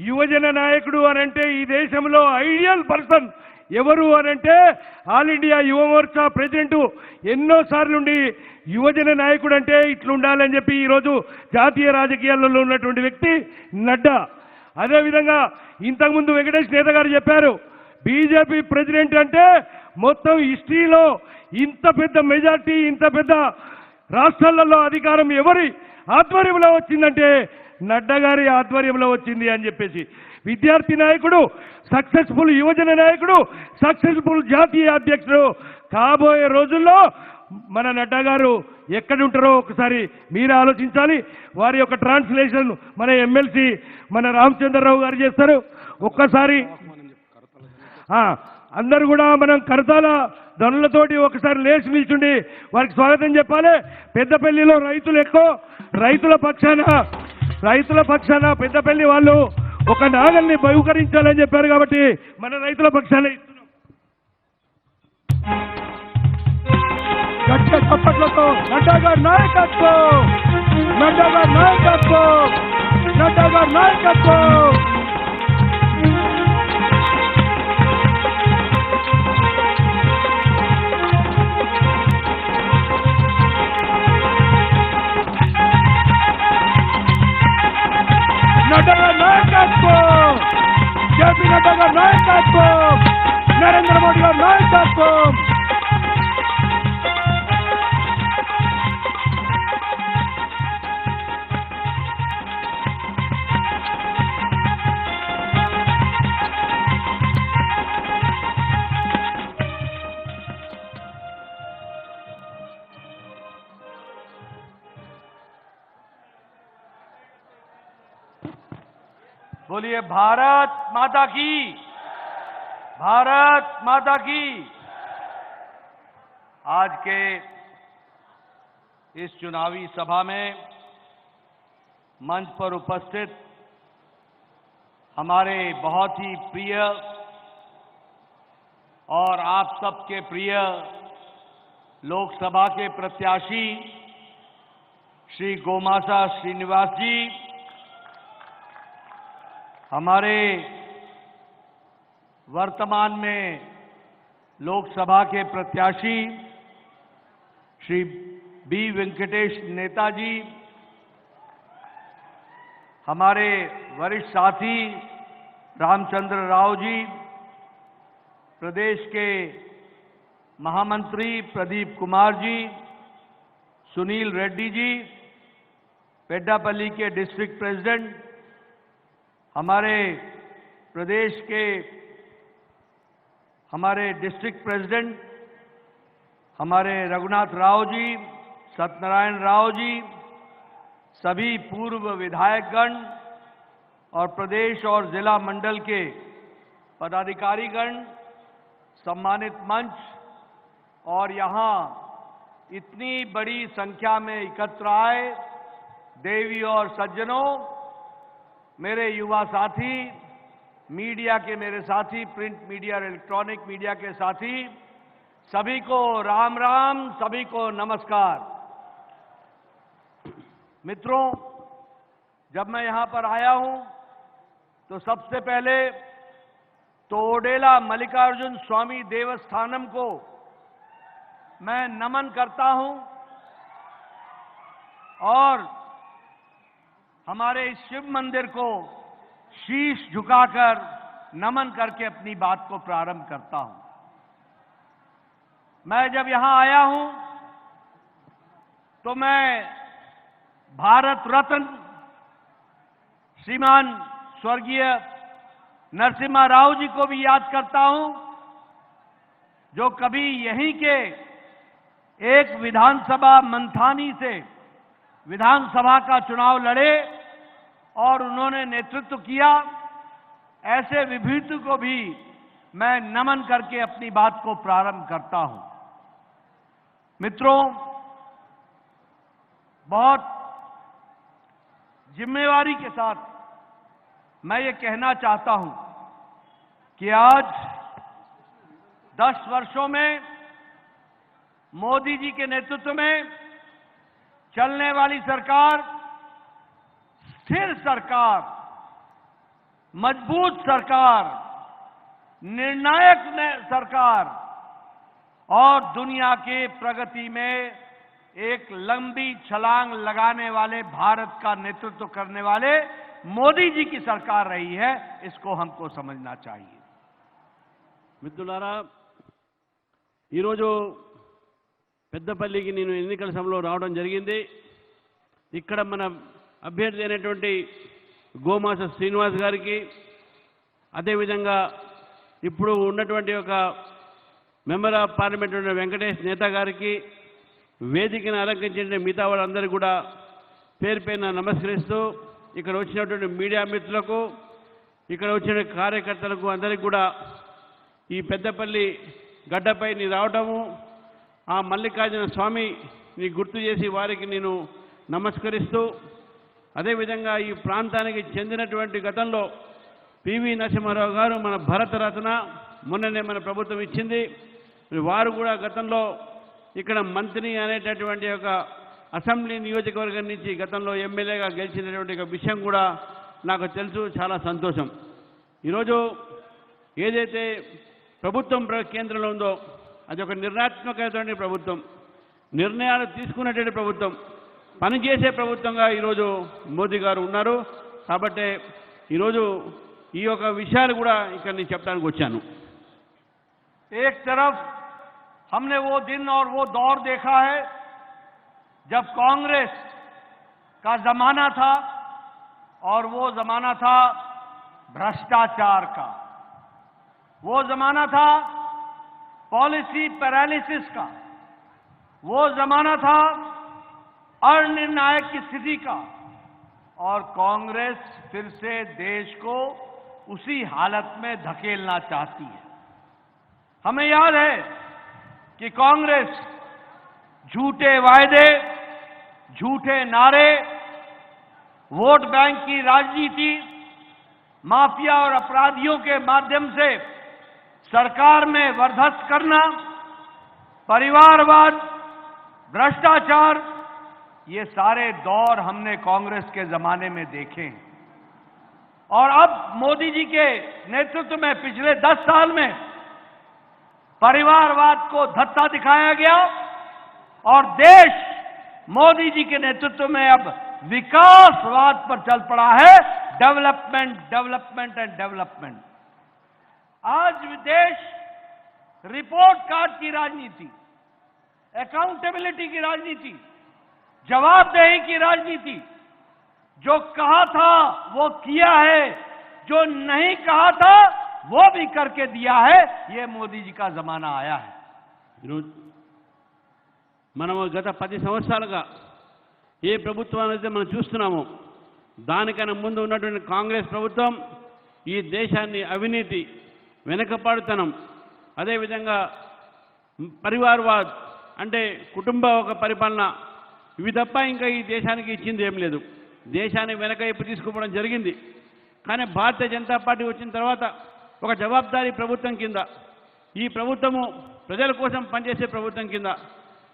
యువజన నాయకుడు అనంటే ఈ దేశంలో ఐడియల్ పర్సన్ ఎవరు అనంటే ఆల్ ఇండియా యువ మోర్చా ప్రెసిడెంట్ ఎన్నోసార్లు నుండి యువజన నాయకుడు అంటే ఇట్లుండాలని చెప్పి ఈరోజు జాతీయ రాజకీయాలలో ఉన్నటువంటి వ్యక్తి నడ్డా. అదేవిధంగా ఇంతకుముందు వెంకటేష్ నేత గారు చెప్పారు, బీజేపీ ప్రెసిడెంట్ అంటే మొత్తం హిస్టరీలో ఇంత పెద్ద మెజార్టీ, ఇంత పెద్ద రాష్ట్రాలలో అధికారం ఎవరి ఆధ్వర్యంలో వచ్చిందంటే నడ్డా గారి ఆధ్వర్యంలో వచ్చింది అని చెప్పేసి విద్యార్థి నాయకుడు, సక్సెస్ఫుల్ యువజన నాయకుడు, సక్సెస్ఫుల్ జాతీయ అధ్యక్షుడు కాబోయే రోజుల్లో మన నడ్డా గారు ఎక్కడుంటారో ఒకసారి మీరు ఆలోచించాలి. వారి యొక్క ట్రాన్స్లేషన్ మన ఎమ్మెల్సీ మన రామచంద్రరావు గారు చేస్తారు. ఒక్కసారి అందరూ కూడా మనం కరతాల ధనులతోటి ఒకసారి లేచి నిల్చుండి వారికి స్వాగతం చెప్పాలి. పెద్దపల్లిలో రైతులు ఎక్కువ, రైతుల పక్షాన పెద్దపల్లి వాళ్ళు ఒక నాగల్ని బహుకరించాలని చెప్పారు కాబట్టి మన రైతుల పక్షాన ఇస్తున్నాం. గట్టిగా చప్పట్లతో నడ్డా గారి నాయకత్వం, నడ్డా గారి నాయకత్వం, నడ్డా గారి నాయకత్వం. నడ్డా గారి నాయకత్వం, జేపీ నడ్డా గారి నాయకత్వం, నరేంద్ర మోడీ గారి నాయకత్వం. बोलिए भारत माता की, भारत माता की। आज के इस चुनावी सभा में मंच पर उपस्थित हमारे बहुत ही प्रिय और आप सबके प्रिय लोकसभा के प्रत्याशी श्री गोमासा श्रीनिवास जी, हमारे वर्तमान में लोकसभा के प्रत्याशी श्री बी वेंकटेश नेताजी, हमारे वरिष्ठ साथी रामचंद्र राव जी, प्रदेश के महामंत्री प्रदीप कुमार जी, सुनील रेड्डी जी, पेड्डापल्ली के डिस्ट्रिक्ट प्रेसिडेंट, हमारे प्रदेश के हमारे डिस्ट्रिक्ट प्रेसिडेंट हमारे रघुनाथ राव जी, सत्यनारायण राव जी, सभी पूर्व विधायकगण और प्रदेश और जिला मंडल के पदाधिकारीगण, सम्मानित मंच और यहाँ इतनी बड़ी संख्या में एकत्र आए देवी और सज्जनों, मेरे युवा साथी, मीडिया के मेरे साथी, प्रिंट मीडिया और इलेक्ट्रॉनिक मीडिया के साथी, सभी को राम राम, सभी को नमस्कार। मित्रों, जब मैं यहां पर आया हूं तो सबसे पहले तो ओडेला मल्लिकार्जुन स्वामी देवस्थानम को मैं नमन करता हूं और हमारे इस शिव मंदिर को शीश झुकाकर नमन करके अपनी बात को प्रारंभ करता हूं। मैं जब यहां आया हूं तो मैं भारत रत्न श्रीमान स्वर्गीय नरसिम्हा राव जी को भी याद करता हूं, जो कभी यहीं के एक विधानसभा मंथानी से विधानसभा का चुनाव लड़े और उन्होंने नेतृत्व किया। ऐसे विभूति को भी मैं नमन करके अपनी बात को प्रारंभ करता हूं। मित्रों, बहुत जिम्मेवारी के साथ मैं ये कहना चाहता हूं कि आज 10 वर्षों में मोदी जी के नेतृत्व में चलने वाली सरकार स्थिर सरकार, मजबूत सरकार, निर्णायक सरकार और दुनिया के प्रगति में एक लंबी छलांग लगाने वाले भारत का नेतृत्व करने वाले मोदी जी की सरकार रही है। इसको हमको समझना चाहिए। మిత్రులారా, ఈరోజు పెద్దపల్లికి నేను ఎన్నికల సభలో రావడం జరిగింది. ఇక్కడ మన అభ్యర్థి అయినటువంటి గోమాస శ్రీనివాస్ గారికి, అదేవిధంగా ఇప్పుడు ఉన్నటువంటి ఒక మెంబర్ ఆఫ్ పార్లమెంట్ ఉన్న వెంకటేష్ నేత గారికి, వేదికను అలంకరించిన మిగతా వాళ్ళందరికీ కూడా పేరు పేరున నమస్కరిస్తూ, ఇక్కడ వచ్చినటువంటి మీడియా మిత్రులకు, ఇక్కడ వచ్చిన కార్యకర్తలకు అందరికీ కూడా ఈ పెద్దపల్లి గడ్డపై నీ రావటము, ఆ మల్లికార్జున స్వామిని గుర్తు చేసి వారికి నేను నమస్కరిస్తూ, అదేవిధంగా ఈ ప్రాంతానికి చెందినటువంటి గతంలో పివి నరసింహారావు గారు మన భారతరత్న మొన్ననే మన ప్రభుత్వం ఇచ్చింది. వారు కూడా గతంలో ఇక్కడ మంత్రి అనేటటువంటి ఒక అసెంబ్లీ నియోజకవర్గం నుంచి గతంలో ఎమ్మెల్యేగా గెలిచినటువంటి ఒక విషయం కూడా నాకు తెలుసు. చాలా సంతోషం. ఈరోజు ఏదైతే ప్రభుత్వం కేంద్రంలో ఉందో అది ఒక నిర్ణయాత్మకమైనటువంటి ప్రభుత్వం, నిర్ణయాలు తీసుకునేటువంటి ప్రభుత్వం, పనిచేసే ప్రభుత్వంగా ఈరోజు మోదీ గారు ఉన్నారు. కాబట్టి ఈరోజు ఈ యొక్క విషయాలు కూడా ఇక్కడ నేను చెప్పడానికి వచ్చాను. एक तरफ हमने वो दिन और वो दौर देखा है जब कांग्रेस का जमाना था और वो जमाना था भ्रष्टाचार का, वो जमाना था पॉलिसी पैरालिसिस का, वो जमाना था अनिर्णायक की स्थिति का, और कांग्रेस फिर से देश को उसी हालत में धकेलना चाहती है। हमें याद है कि कांग्रेस झूठे वायदे, झूठे नारे, वोट बैंक की राजनीति माफिया और अपराधियों के माध्यम से सरकार में वर्चस्व करना, परिवारवाद, भ्रष्टाचार, ये सारे दौर हमने कांग्रेस के जमाने में देखे हैं। और अब मोदी जी के नेतृत्व में पिछले 10 साल में परिवारवाद को धत्ता दिखाया गया और देश मोदी जी के नेतृत्व में अब विकासवाद पर चल पड़ा है। Development, development and development. आज देश रिपोर्ट कार्ड की राजनीति, अकाउंटेबिलिटी की राजनीति, जवाबदेही की राजनीति, जो कहा था वो किया है, जो नहीं कहा था वो भी करके दिया है। ये मोदी जी का जमाना आया है। మనము గత 10 సంవత్సరాలుగా ఏ ప్రభుత్వాన్ని అయితే మనం చూస్తున్నామో దానికన్నా ముందు ఉన్నటువంటి కాంగ్రెస్ ప్రభుత్వం ఈ దేశాన్ని అవినీతి, వెనకపాడుతనం, అదేవిధంగా పరివారవాద్ అంటే కుటుంబ ఒక పరిపాలన, ఇవి తప్ప ఇంకా ఈ దేశానికి ఇచ్చింది ఏం లేదు. దేశాన్ని వెనకైపు తీసుకుపోవడం జరిగింది. కానీ భారతీయ జనతా పార్టీ వచ్చిన తర్వాత ఒక జవాబుదారీ ప్రభుత్వం కింద, ఈ ప్రభుత్వము ప్రజల కోసం పనిచేసే ప్రభుత్వం కింద,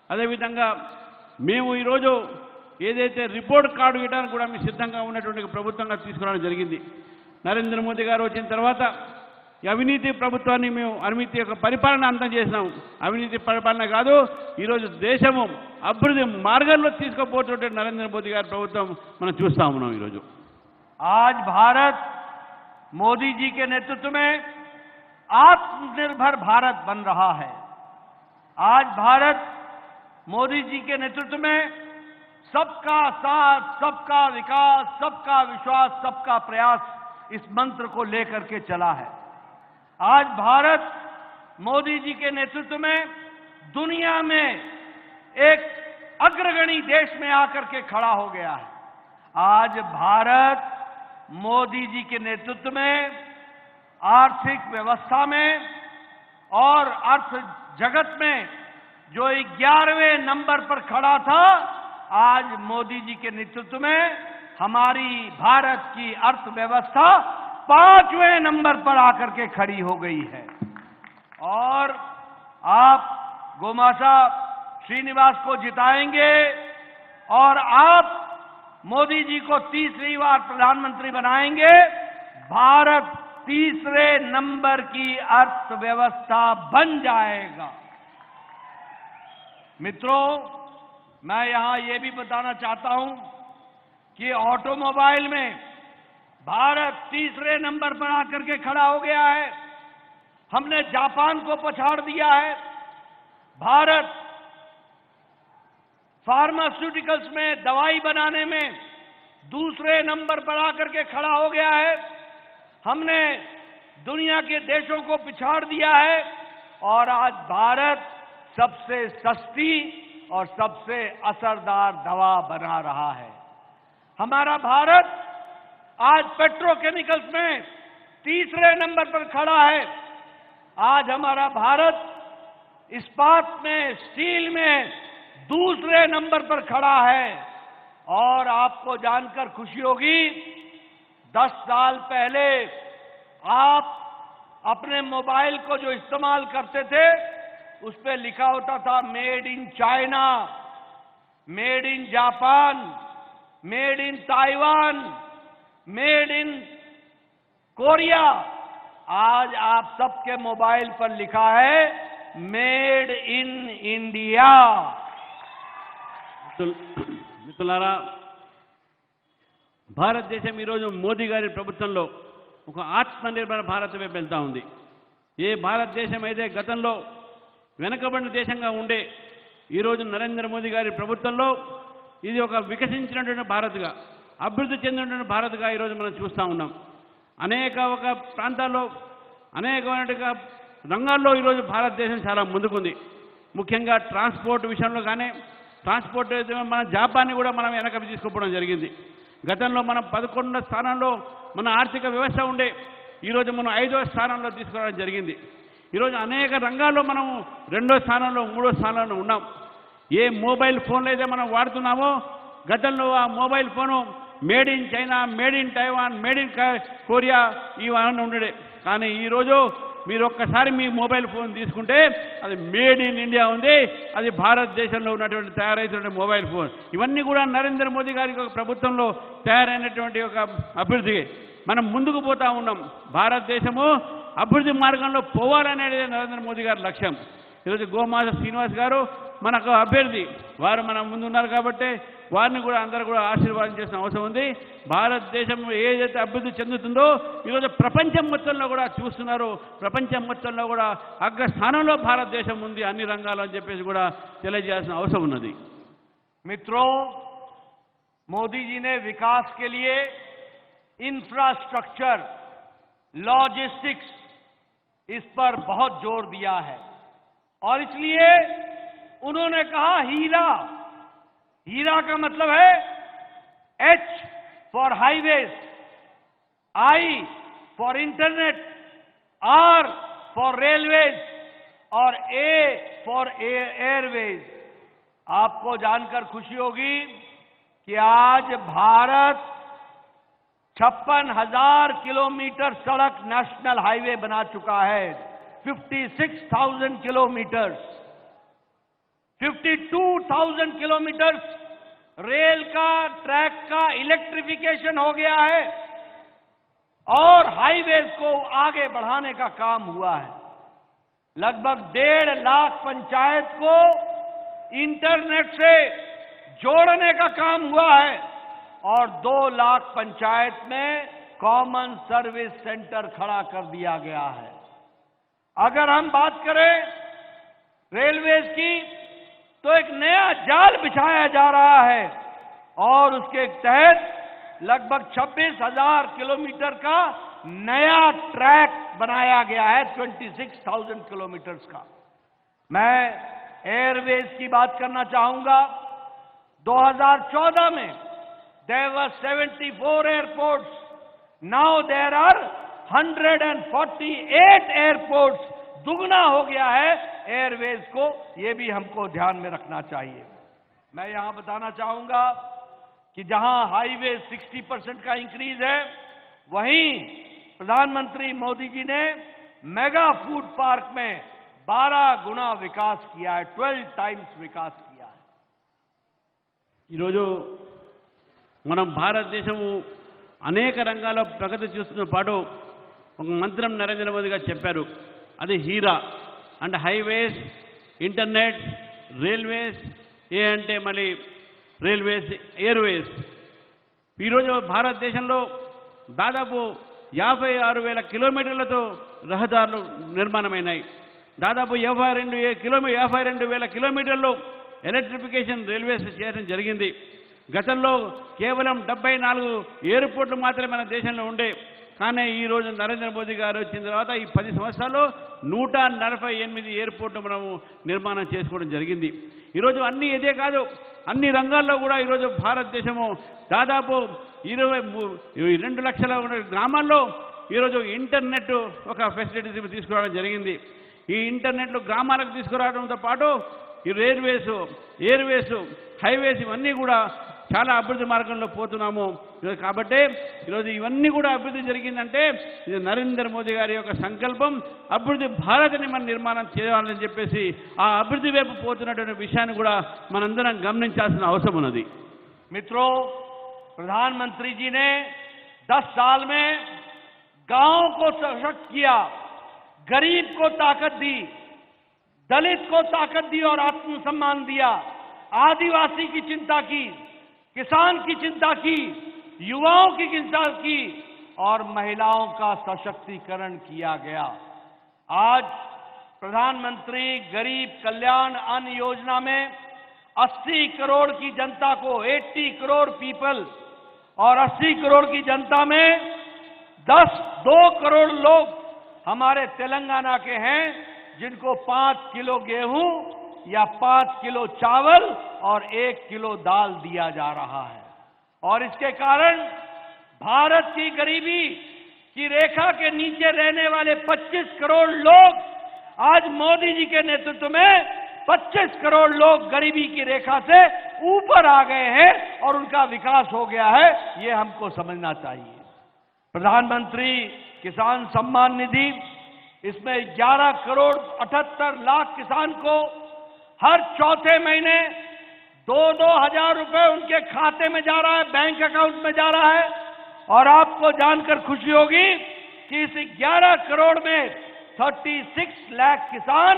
అదేవిధంగా మేము ఈరోజు ఏదైతే రిపోర్ట్ కార్డు ఇవ్వడానికి కూడా మేము సిద్ధంగా ఉన్నటువంటి ప్రభుత్వంగా తీసుకురావడం జరిగింది. నరేంద్ర మోదీ గారు వచ్చిన తర్వాత ఈ అవినీతి ప్రభుత్వాన్ని మేము అవినీతి యొక్క పరిపాలన అంతం చేసినాం. అవినీతి పరిపాలన కాదు, ఈరోజు దేశము అభివృద్ధి మార్గంలో తీసుకుపోతున్నటువంటి నరేంద్ర మోదీ గారి ప్రభుత్వం మనం చూస్తా ఉన్నాం. ఈరోజు आज भारत मोदी जी के नेतृत्व में आत्मनिर्भर भारत बन रहा है। आज भारत मोदी जी के नेतृत्व में सबका साथ, सबका विकास, सबका विश्वास, सबका प्रयास, इस मंत्र को लेकर के चला है। आज भारत मोदी जी के नेतृत्व में दुनिया में एक अग्रगणी देश में आकर के खड़ा हो गया है। आज भारत मोदी जी के नेतृत्व में आर्थिक व्यवस्था में और अर्थ जगत में जो 11वें नंबर पर खड़ा था, आज मोदी जी के नेतृत्व में हमारी भारत की अर्थव्यवस्था 5वें नंबर पर आकर के खड़ी हो गई है। और आप गोमाता श्रीनिवास को जिताएंगे और आप मोदी जी को तीसरी बार प्रधानमंत्री बनाएंगे। भारत तीसरे नंबर की अर्थव्यवस्था बन जाएगा। मित्रों, मैं यहां यह भी बताना चाहता हूं कि ऑटोमोबाइल में भारत तीसरे नंबर पर आकर के खड़ा हो गया है। हमने जापान को पछाड़ दिया है। भारत फार्मास्यूटिकल्स में दवाई बनाने में दूसरे नंबर पर आकर के खड़ा हो गया है। हमने दुनिया के देशों को पिछाड़ दिया है और आज भारत सबसे सस्ती और सबसे असरदार दवा बना रहा है। हमारा भारत आज पेट्रोकेमिकल्स में तीसरे नंबर पर खड़ा है। आज हमारा भारत इस्पात में, स्टील में दूसरे नंबर पर खड़ा है। और आपको जानकर खुशी होगी, 10 साल पहले आप अपने मोबाइल को जो इस्तेमाल करते थे उस पे लिखा होता था made in China, made in Japan, made in Taiwan, made in Korea. आज आप सबके मोबाइल पर लिखा है मेड इन इंडिया। మిత్రులారా, భారతదేశం ఈరోజు మోదీ గారి ప్రభుత్వంలో ఒక ఆత్మనిర్భర భారత్ వైపు వెళ్తా ఉంది. ఏ భారతదేశం అయితే గతంలో వెనకబడిన దేశంగా ఉండే ఈరోజు నరేంద్ర మోదీ గారి ప్రభుత్వంలో ఇది ఒక వికసించినటువంటి భారత్గా, అభివృద్ధి చెందినటువంటి భారత్గా ఈరోజు మనం చూస్తూ ఉన్నాం. అనేక ఒక ప్రాంతాల్లో అనేకమైనటువంటి రంగాల్లో ఈరోజు భారతదేశం చాలా ముందుకుంది. ముఖ్యంగా ట్రాన్స్పోర్ట్ విషయంలో కానీ, ట్రాన్స్పోర్ట్ మన జాపాన్ని కూడా మనం వెనకకు తీసుకుపోవడం జరిగింది. గతంలో మనం 11వ స్థానంలో మన ఆర్థిక వ్యవస్థ ఉండే, ఈరోజు మనం 5వ స్థానంలో తీసుకురావడం జరిగింది. ఈరోజు అనేక రంగాల్లో మనం 2వ స్థానంలో, 3వ స్థానంలో ఉన్నాం. ఏ మొబైల్ ఫోన్లు అయితే మనం వాడుతున్నామో గతంలో ఆ mobile phone made in China, made in Taiwan, made in Korea ఇవన్నీ ఉండడే. కానీ ఈరోజు మీరు ఒక్కసారి మీ మొబైల్ ఫోన్ తీసుకుంటే అది మేడ్ ఇన్ ఇండియా ఉంది, అది భారతదేశంలో ఉన్నటువంటి తయారైనటువంటి మొబైల్ ఫోన్. ఇవన్నీ కూడా నరేంద్ర మోదీ గారి ప్రభుత్వంలో తయారైనటువంటి ఒక అభివృద్ధి. మనం ముందుకు పోతా ఉన్నాం. భారతదేశము అభివృద్ధి మార్గంలో పోవాలనేది నరేంద్ర మోదీ గారి లక్ష్యం. ఈరోజు గోమాస శ్రీనివాస్ గారు మనకు అభ్యర్థి, వారు మన ముందు ఉన్నారు కాబట్టి వారిని కూడా అందరూ కూడా ఆశీర్వాదం చేసిన అవసరం ఉంది. భారతదేశం ఏదైతే అభివృద్ధి చెందుతుందో ఈరోజు ప్రపంచం మొత్తంలో కూడా చూస్తున్నారు. ప్రపంచం మొత్తంలో కూడా అగ్రస్థానంలో భారతదేశం ఉంది అన్ని రంగాల్లో అని చెప్పేసి కూడా తెలియజేయాల్సిన అవసరం ఉన్నది. मित्रों, मोदी जी ने विकास के लिए इंफ्रास्ट्रक्चर, लॉजिस्टिक्स, इस पर बहुत जोर दिया है और इसलिए उन्होंने कहा हीरा। हीरा का मतलब है H for highways, I for internet, R for railways और A फॉर एयरवेज। आपको जानकर खुशी होगी कि आज भारत 56,000 किलोमीटर सड़क नेशनल हाईवे बना चुका है। 56,000 किलोमीटर, 52,000 किलोमीटर रेल का, ट्रैक का इलेक्ट्रिफिकेशन हो गया है और हाईवेज को आगे बढ़ाने का काम हुआ है। लगभग 1.5 लाख पंचायत को इंटरनेट से जोड़ने का काम हुआ है और 2 लाख पंचायत में कॉमन सर्विस सेंटर खड़ा कर दिया गया है। अगर हम बात करें रेलवेज की तो एक नया जाल बिछाया जा रहा है और उसके तहत लगभग 26,000 किलोमीटर का नया ट्रैक बनाया गया है, 26,000 किलोमीटर का। मैं एयरवेज की बात करना चाहूंगा। 2014 में there were 74 airports, now there are 148 airports। दुगना हो गया है एयरवेज को, ये भी हमको ध्यान में रखना चाहिए। मैं यहां बताना चाहूंगा कि जहां हाईवे 60% का इंक्रीज है, वहीं प्रधानमंत्री मोदी जी ने मेगा फूड पार्क में 12 गुना विकास किया है, 12 टाइम्स विकास किया है। ఈరోజు మనం భారతదేశము అనేక రంగాల్లో ప్రగతి చూస్తున్న పాటు ఒక మంత్రం నరేంద్ర మోదీ గారు చెప్పారు, అది హీరా. అంటే హైవేస్, ఇంటర్నెట్, రైల్వేస్, ఏ అంటే మళ్ళీ రైల్వేస్, ఎయిర్వేస్. ఈరోజు భారతదేశంలో దాదాపు 56,000 కిలోమీటర్లతో రహదారులు నిర్మాణమైనాయి. దాదాపు 52,000 కిలోమీటర్లు ఎలక్ట్రిఫికేషన్ రైల్వేస్ చేయడం జరిగింది. గతంలో కేవలం 74 ఎయిర్పోర్ట్లు మాత్రమే మన దేశంలో ఉండే. కానీ ఈరోజు నరేంద్ర మోదీ గారు వచ్చిన తర్వాత ఈ 10 సంవత్సరాల్లో 148 ఎయిర్పోర్ట్లు మనము నిర్మాణం చేసుకోవడం జరిగింది. ఈరోజు అన్ని ఇదే కాదు, అన్ని రంగాల్లో కూడా ఈరోజు భారతదేశము దాదాపు 22 లక్షల గ్రామాల్లో ఈరోజు ఇంటర్నెట్ ఒక ఫెసిలిటీస్ తీసుకురావడం జరిగింది. ఈ ఇంటర్నెట్లు గ్రామాలకు తీసుకురావడంతో పాటు ఈ రైల్వేస్, ఎయిర్వేస్, హైవేస్ ఇవన్నీ కూడా చాలా అభివృద్ధి మార్గంలో పోతున్నాము. కాబట్టి ఈరోజు ఇవన్నీ కూడా అభివృద్ధి జరిగిందంటే ఇది నరేంద్ర మోదీ గారి యొక్క సంకల్పం. అభివృద్ధి భారత్ని మనం నిర్మాణం చేయాలని చెప్పేసి ఆ అభివృద్ధి వైపు పోతున్నటువంటి విషయాన్ని కూడా మనందరం గమనించాల్సిన అవసరం ఉన్నది. मित्रों, प्रधानमंत्री जी ने 10 साल में गांव को सशक्त किया, गरीब को ताकत दी, दलित को ताकत दी और आत्मसम्मान दिया, आदिवासी की चिंता की, किसान की चिंता की, युवाओं की चिंता की और महिलाओं का सशक्तिकरण किया गया। आज प्रधानमंत्री गरीब कल्याण अन्न योजना में 80 करोड़ की जनता को, 80 करोड़ पीपल और 80 करोड़ की जनता में 2 करोड़ लोग हमारे तेलंगाना के हैं जिनको 5 किलो गेहूं या 5 किलो चावल और 1 किलो दाल दिया जा रहा है। और इसके कारण भारत की गरीबी की रेखा के नीचे रहने वाले 25 करोड़ लोग आज मोदी जी के नेतृत्व में 25 करोड़ लोग गरीबी की रेखा से ऊपर आ गए हैं और उनका विकास हो गया है, ये हमको समझना चाहिए। प्रधानमंत्री किसान सम्मान निधि, इसमें 11 करोड़ 78 लाख किसान को हर चौथे महीने 2-2 हजार रुपए उनके खाते में जा रहा है, बैंक अकाउंट में जा रहा है। और आपको जानकर खुशी होगी कि इस 11 करोड़ में 36 लाख किसान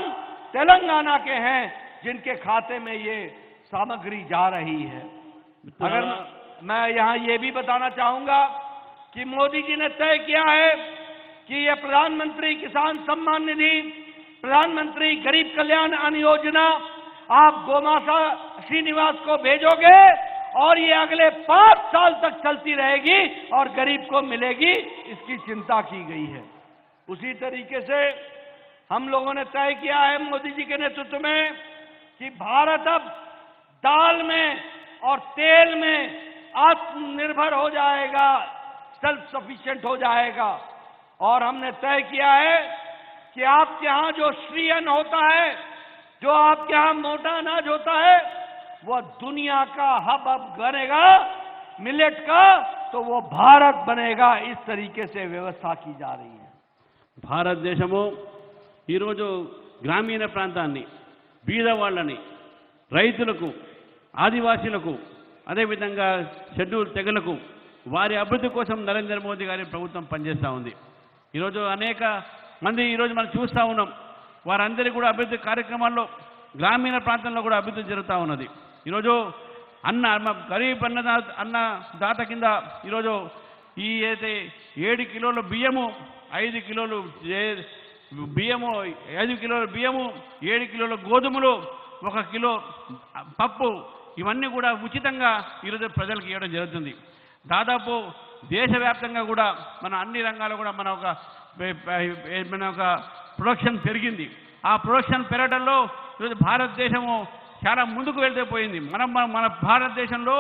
तेलंगाना के हैं, जिनके खाते में ये सामग्री जा रही है। अगर मैं यहां ये भी बताना चाहूंगा कि मोदी जी ने तय किया है कि ये प्रधानमंत्री किसान सम्मान निधि, प्रधानमंत्री गरीब कल्याण अन्न योजना आप गोमाता श्रीनिवास को भेजोगे और ये अगले 5 साल तक चलती रहेगी और गरीब को मिलेगी, इसकी चिंता की गई है। उसी तरीके से हम लोगों ने तय किया है मोदी जी के नेतृत्व में कि भारत अब दाल में और तेल में आत्मनिर्भर हो जाएगा, सेल्फ सफिशिएंट हो जाएगा। और हमने तय किया है कि आपके यहां जो श्री अन्न होता है, जो आपके यहां मोटा अनाज होता है, वो दुनिया का हब अब बनेगा मिलेट का, तो वो भारत बनेगा। इस तरीके से व्यवस्था की जा रही है। భారతదేశము ఈరోజు గ్రామీణ ప్రాంతాన్ని, బీదవాళ్ళని, రైతులకు, ఆదివాసీలకు, అదేవిధంగా షెడ్యూల్ తెగలకు వారి అభివృద్ధి కోసం నరేంద్ర మోదీ గారి ప్రభుత్వం పనిచేస్తూ ఉంది. ఈరోజు అనేక మంది ఈరోజు మనం చూస్తూ ఉన్నాం, వారందరికీ కూడా అభివృద్ధి కార్యక్రమాల్లో గ్రామీణ ప్రాంతంలో కూడా అభివృద్ధి జరుగుతూ ఉన్నది. ఈరోజు గరీబ్ అన్నదాత కింద ఈరోజు ఈ అయితే 7 కిలోల బియ్యము, 5 కిలోలు బియ్యము, 5 కిలోల బియ్యము, 7 కిలోల గోధుమలు, 1 కిలో పప్పు, ఇవన్నీ కూడా ఉచితంగా ఈరోజు ప్రజలకు ఇవ్వడం జరుగుతుంది. దాదాపు దేశవ్యాప్తంగా కూడా మన అన్ని రంగాల్లో కూడా మన ఒక ప్రొడక్షన్ పెరిగింది. ఆ ప్రొడక్షన్ పెరగడంలో ఈరోజు భారతదేశము చాలా ముందుకు వెళ్తే పోయింది. మన భారతదేశంలో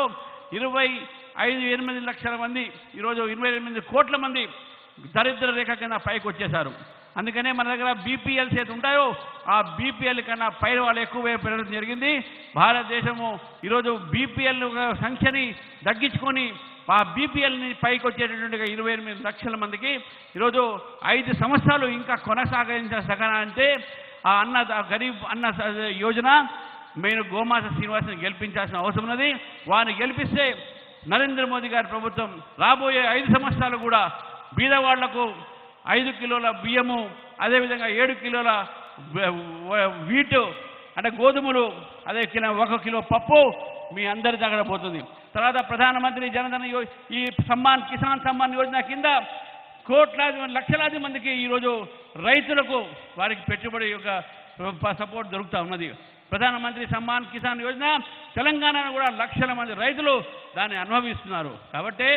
28 లక్షల మంది, ఈరోజు 28 కోట్ల మంది దరిద్ర రేఖ కింద పైకి వచ్చేశారు. అందుకనే మన దగ్గర బీపీఎల్స్ ఏది ఉంటాయో ఆ బీపీఎల్ కన్నా పై వాళ్ళు ఎక్కువ పెరగడం జరిగింది. భారతదేశము ఈరోజు బీపీఎల్ సంఖ్యని తగ్గించుకొని ఆ బీపీఎల్ని పైకి వచ్చేటటువంటిగా 28 లక్షల మందికి ఈరోజు 5 సంవత్సరాలు ఇంకా కొనసాగించాలంటే ఆ గరీబ్ అన్న యోజన మేము గోమాత శ్రీనివాస్ని గెలిపించాల్సిన అవసరం ఉన్నది. వారిని గెలిపిస్తే నరేంద్ర మోదీ గారి ప్రభుత్వం రాబోయే 5 సంవత్సరాలు కూడా బీదవాళ్లకు 5 కిలోల బియ్యము, అదేవిధంగా 7 కిలోల వీటు అంటే గోధుమలు, అదే 1 కిలో పప్పు మీ అందరి దగ్గర పోతుంది. తర్వాత ప్రధానమంత్రి జనధన ఈ కిసాన్ సమ్మాన్ యోజన కింద లక్షలాది మందికి ఈరోజు రైతులకు వారికి పెట్టుబడి యొక్క సపోర్ట్ దొరుకుతూ ఉన్నది. ప్రధానమంత్రి సమ్మాన్ కిసాన్ యోజన తెలంగాణలో కూడా లక్షల మంది రైతులు దాన్ని అనుభవిస్తున్నారు. కాబట్టి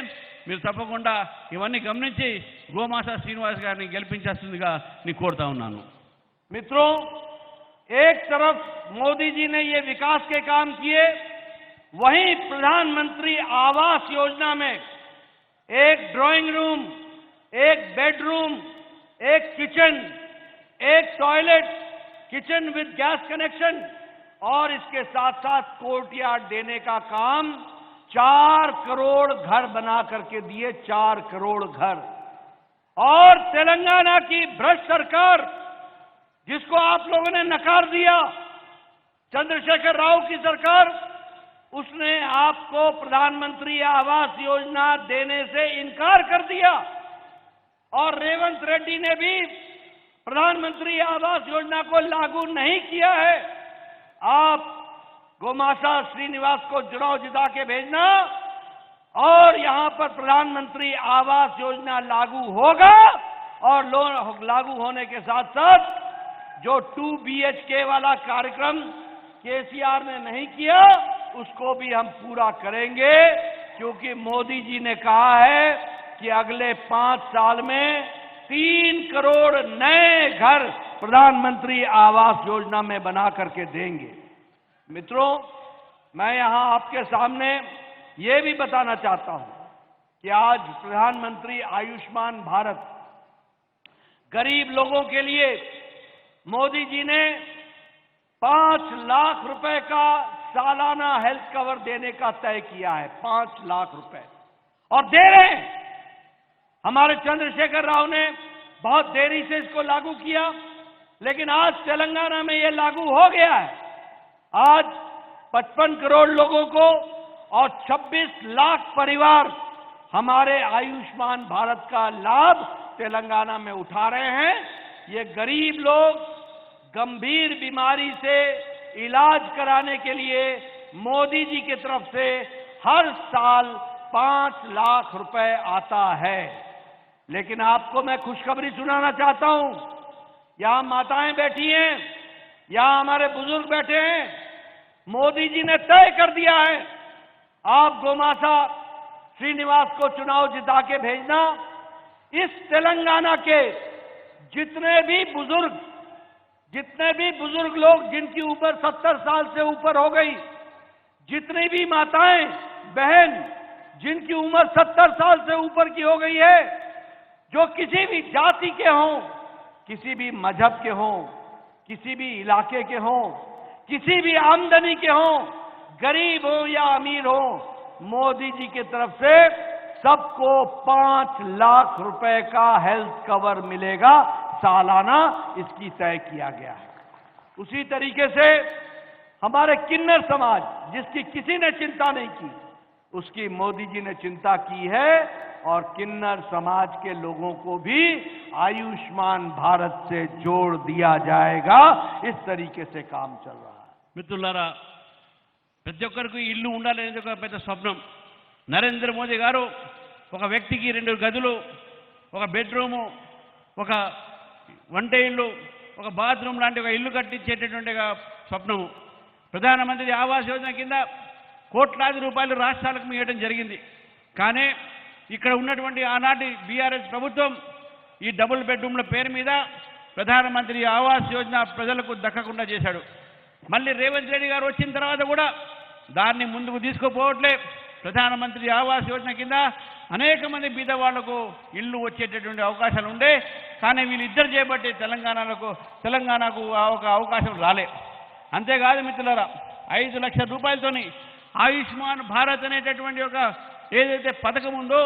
మీరు తప్పకుండా ఇవన్నీ గమనించి గోమాతా శ్రీనివాస్ గారిని గెలిపించాల్సిందిగా నేను కోరుతా ఉన్నాను. मित्रों, एक तरफ मोदी जी ने ये विकास के काम किए, वहीं प्रधानमंत्री आवास योजना में एक ड्राइंग रूम, एक बेडरूम, एक किचन, एक toilet, kitchen with gas connection और इसके साथ साथ कोर्टयार्ड देने का काम 4 करोड़ घर बना करके दिए। 4 करोड़ घर। और तेलंगाना की भ्रष्ट सरकार, जिसको आप लोगों ने नकार दिया, चंद्रशेखर राव की सरकार, उसने आपको प्रधानमंत्री आवास योजना देने से इनकार कर दिया। और रेवंत रेड्डी ने भी प्रधानमंत्री आवास योजना को लागू नहीं किया है। आप गोमाता श्रीनिवास को चुनाव जिता के भेजना और यहां पर प्रधानमंत्री आवास योजना लागू होगा। और लागू होने के साथ साथ जो 2 BHK वाला कार्यक्रम केसीआर ने नहीं किया, उसको भी हम पूरा करेंगे, क्योंकि मोदी जी ने कहा है कि अगले 5 साल में 3 करोड़ नए घर प्रधानमंत्री आवास योजना में बना करके देंगे। मित्रों, मैं यहां आपके सामने ये भी बताना चाहता हूं कि आज प्रधानमंत्री आयुष्मान भारत गरीब लोगों के लिए मोदी जी ने 5 लाख रुपए का सालाना हेल्थ कवर देने का तय किया है, 5 लाख रुपए, और दे रहे हैं। हमारे चंद्रशेखर राव ने बहुत देरी से इसको लागू किया, लेकिन आज तेलंगाना में ये लागू हो गया है। आज 55 करोड़ लोगों को और 26 लाख परिवार हमारे आयुष्मान भारत का लाभ तेलंगाना में उठा रहे हैं। ये गरीब लोग गंभीर बीमारी से इलाज कराने के लिए मोदी जी की तरफ से हर साल 5 लाख रुपए आता है। लेकिन आपको मैं खुशखबरी सुनाना चाहता हूं, यहां माताएं बैठी हैं, यहां हमारे बुजुर्ग बैठे हैं। मोदी जी ने तय कर दिया है, आप गोमासा श्रीनिवास को चुनाव जिता के भेजना। इस तेलंगाना के जितने भी बुजुर्ग लोग जिनकी उम्र 70 साल से ऊपर हो गई, जितनी भी माताएं बहन जिनकी उम्र 70 साल से ऊपर की हो गई है, जो किसी भी जाति के हों, किसी भी मजहब के हों, किसी भी इलाके के हों, किसी भी आमदनी के हों, गरीब हो या अमीर हो, मोदी जी की तरफ से सबको 5 लाख रुपए का हेल्थ कवर मिलेगा सालाना, इसकी तय किया गया है। उसी तरीके से हमारे किन्नर समाज, जिसकी किसी ने चिंता नहीं की, उसकी मोदी जी ने चिंता की है, और किन्नर समाज के लोगों को भी आयुष्मान भारत से जोड़ दिया जाएगा। इस तरीके से काम चल रहा है। మిత్రులారా, ప్రతి ఒక్కరికి ఇల్లు ఉండాలనేది ఒక పెద్ద స్వప్నం. నరేంద్ర మోదీ గారు ఒక వ్యక్తికి 2 గదులు, ఒక బెడ్రూము, ఒక వంట ఇల్లు, ఒక బాత్రూమ్ లాంటి ఒక ఇల్లు కట్టించేటటువంటి స్వప్నము. ప్రధానమంత్రి ఆవాస్ యోజన కింద కోట్లాది రూపాయలు రాష్ట్రాలకు ఇవ్వడం జరిగింది. కానీ ఇక్కడ ఉన్నటువంటి ఆనాటి బీఆర్ఎస్ ప్రభుత్వం ఈ డబుల్ బెడ్రూమ్ల పేరు మీద ప్రధానమంత్రి ఆవాస్ యోజన ప్రజలకు దక్కకుండా చేశాడు. మళ్ళీ రేవంత్ రెడ్డి గారు వచ్చిన తర్వాత కూడా దాన్ని ముందుకు తీసుకుపోవట్లే. ప్రధానమంత్రి ఆవాస్ యోజన కింద అనేక మంది బీద వాళ్లకు ఇల్లు వచ్చేటటువంటి అవకాశాలు ఉండే, కానీ వీళ్ళిద్దరు చేపట్టి తెలంగాణకు ఒక అవకాశం రాలే. అంతేకాదు మిత్రులారా, 5 లక్షల రూపాయలతోని ఆయుష్మాన్ భారత్ అనేటటువంటి ఒక ఏదైతే పథకం ఉందో,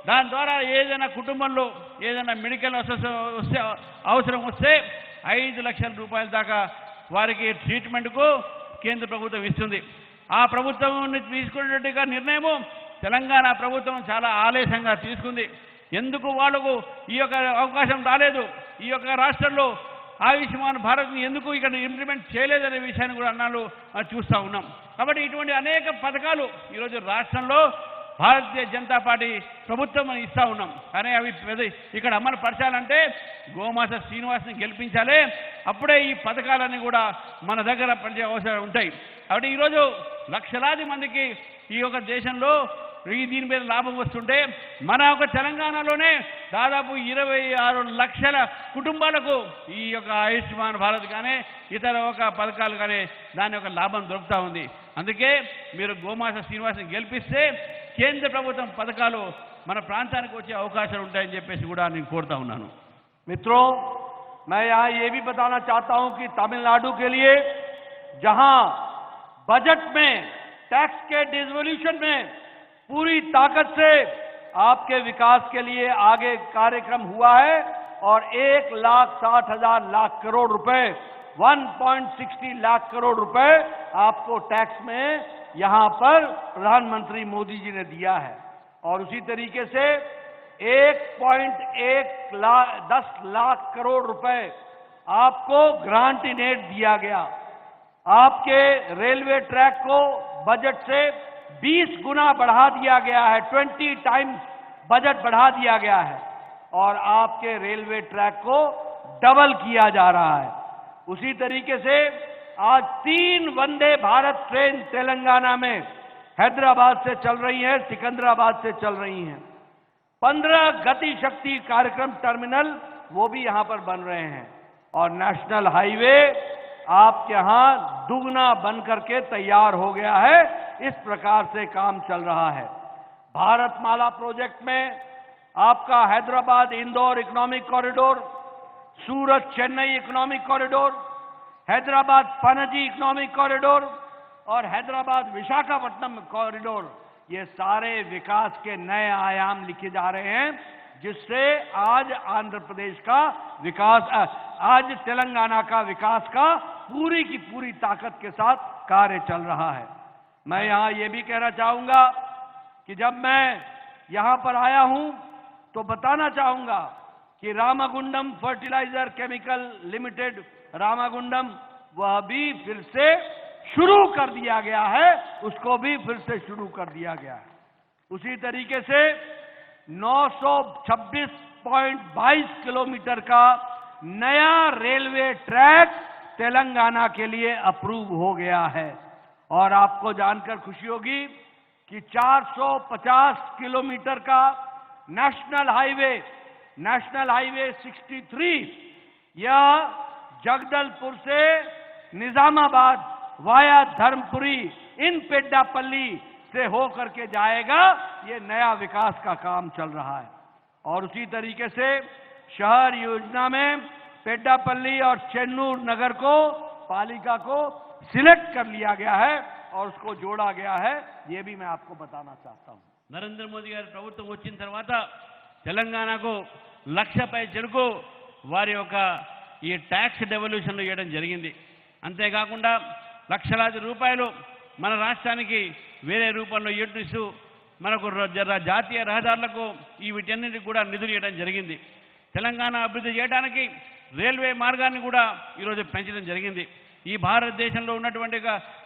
దాని ద్వారా ఏదైనా కుటుంబంలో ఏదైనా మెడికల్ అవసరం వస్తే 5 లక్షల రూపాయల దాకా వారికి ట్రీట్మెంట్కు కేంద్ర ప్రభుత్వం ఇస్తుంది. ఆ ప్రభుత్వం తీసుకున్నట్టుగా నిర్ణయము తెలంగాణ ప్రభుత్వం చాలా ఆలస్యంగా తీసుకుంది. ఎందుకు వాళ్లకు ఈ యొక్క అవకాశం రాలేదు, ఈ యొక్క రాష్ట్రంలో ఆయుష్మాన్ భారత్ని ఎందుకు ఇక్కడ ఇంప్లిమెంట్ చేయలేదనే విషయాన్ని కూడా అన్నాళ్ళు చూస్తూ ఉన్నాం. కాబట్టి ఇటువంటి అనేక పథకాలు ఈరోజు రాష్ట్రంలో భారతీయ జనతా పార్టీ ప్రభుత్వం ఇస్తూ ఉన్నాం. కానీ అవి ఇక్కడ అమలు పరచాలంటే గోమాస శ్రీనివాస్ని గెలిపించాలి. అప్పుడే ఈ పథకాలన్నీ కూడా మన దగ్గర పనిచే అవసరం ఉంటాయి. కాబట్టి ఈరోజు లక్షలాది మందికి ఈ యొక్క దేశంలో దీని మీద లాభం వస్తుంటే, మన యొక్క తెలంగాణలోనే దాదాపు 26 లక్షల కుటుంబాలకు ఈ యొక్క ఆయుష్మాన్ భారత్ కానీ ఇతర ఒక పథకాలు కానీ దాని యొక్క లాభం దొరుకుతూ ఉంది. అందుకే మీరు గోమాస శ్రీనివాస్ని గెలిపిస్తే కేంద్ర ప్రభుత్వం పథకాలు మన ప్రాంతానికి వచ్చే అవకాశాలు ఉంటాయని చెప్పేసి కూడా నేను కోరుతా ఉన్నాను. मित्रों, मैं यहां ये भी बताना चाहता हूं कि तमिलनाडु के लिए जहां बजट में टैक्स के डिवोल्यूशन में पूरी ताकत से आपके विकास के लिए आगे कार्यक्रम हुआ है, और 1,60,000 लाख करोड़ रुपए 1.60 लाख करोड़ रुपए आपको टैक्स में यहां पर प्रधानमंत्री मोदी जी ने दिया है। और उसी तरीके से 1.10 लाख करोड़ रुपए आपको ग्रांट इन एड दिया गया। आपके रेलवे ट्रैक को बजट से 20 गुना बढ़ा दिया गया है, 20 टाइम्स बजट बढ़ा दिया गया है, और आपके रेलवे ट्रैक को डबल किया जा रहा है। उसी तरीके से आज 3 वंदे भारत ट्रेन तेलंगाना में हैदराबाद से चल रही है, सिकंदराबाद से चल रही हैं। 15 गति शक्ति कार्यक्रम टर्मिनल वो भी यहां पर बन रहे हैं, और नेशनल हाईवे आपके यहां दुगना बन करके तैयार हो गया है। इस प्रकार से काम चल रहा है। भारतमाला प्रोजेक्ट में आपका Hyderabad Indore economic corridor, Surat Chennai economic corridor, Hyderabad Panaji economic corridor, और हैदराबाद विशाखापट्टनम कॉरिडोर, ये सारे विकास के नए आयाम लिखे जा रहे हैं, जिससे आज आंध्र प्रदेश का विकास, आज तेलंगाना का विकास का पूरी की पूरी ताकत के साथ कार्य चल रहा है। मैं यहां ये भी कहना चाहूंगा कि जब मैं यहां पर आया हूं तो बताना चाहूंगा कि Ramagundam fertiliser chemical limited, Ramagundam, वह भी फिर से शुरू कर दिया गया है, उसको भी फिर से शुरू कर दिया गया है। उसी तरीके से 926.22 किलोमीटर का नया रेलवे ट्रैक तेलंगाना के लिए अप्रूव हो गया है। और आपको जानकर खुशी होगी कि 450 किलोमीटर का नेशनल हाईवे 63, यह जगदलपुर से निजामाबाद वाया धर्मपुरी इन पेड्डापल्ली से होकर के जाएगा। ये नया विकास का काम चल रहा है। और उसी तरीके से शहर योजना में पेड्डापल्ली और चेन्नूर नगर को, पालिका को सिलेक्ट कर लिया गया है और उसको जोड़ा गया है। ये भी मैं आपको बताना चाहता हूं। నరేంద్ర మోదీ గారి ప్రభుత్వం వచ్చిన తర్వాత తెలంగాణకు 1,00,000 పై చెరుకు వారి యొక్క ఈ ట్యాక్స్ డెవల్యూషన్లు చేయడం జరిగింది. అంతేకాకుండా లక్షలాది రూపాయలు మన రాష్ట్రానికి వేరే రూపంలో ఇస్తూ మనకు జాతీయ రహదారులకు ఈ వీటన్నిటికి కూడా నిధులు ఇవ్వడం జరిగింది. తెలంగాణ అభివృద్ధి చేయడానికి రైల్వే మార్గాన్ని కూడా ఈరోజు పెంచడం జరిగింది. ఈ భారతదేశంలో ఉన్నటువంటి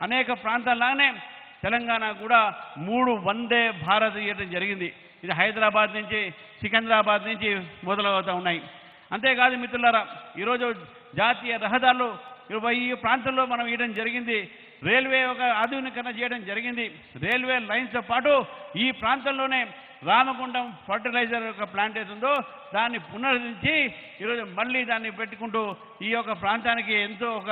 అనేక ప్రాంతాల్లానే తెలంగాణ కూడా 3 వందే భారత్ ఇవ్వడం జరిగింది. ఇది హైదరాబాద్ నుంచి, సికింద్రాబాద్ నుంచి మొదలవుతూ ఉన్నాయి. అంతేకాదు మిత్రులారా, ఈరోజు జాతీయ రహదారులు ఈ ప్రాంతంలో మనం ఇవ్వడం జరిగింది. రైల్వే ఒక ఆధునీకరణ చేయడం జరిగింది. రైల్వే లైన్స్తో పాటు ఈ ప్రాంతంలోనే రామగుండం ఫర్టిలైజర్ యొక్క ప్లాంట్ ఏదో దాన్ని పునరుద్ధరించి ఈరోజు మళ్ళీ దాన్ని పెట్టుకుంటూ ఈ యొక్క ప్రాంతానికి ఎంతో ఒక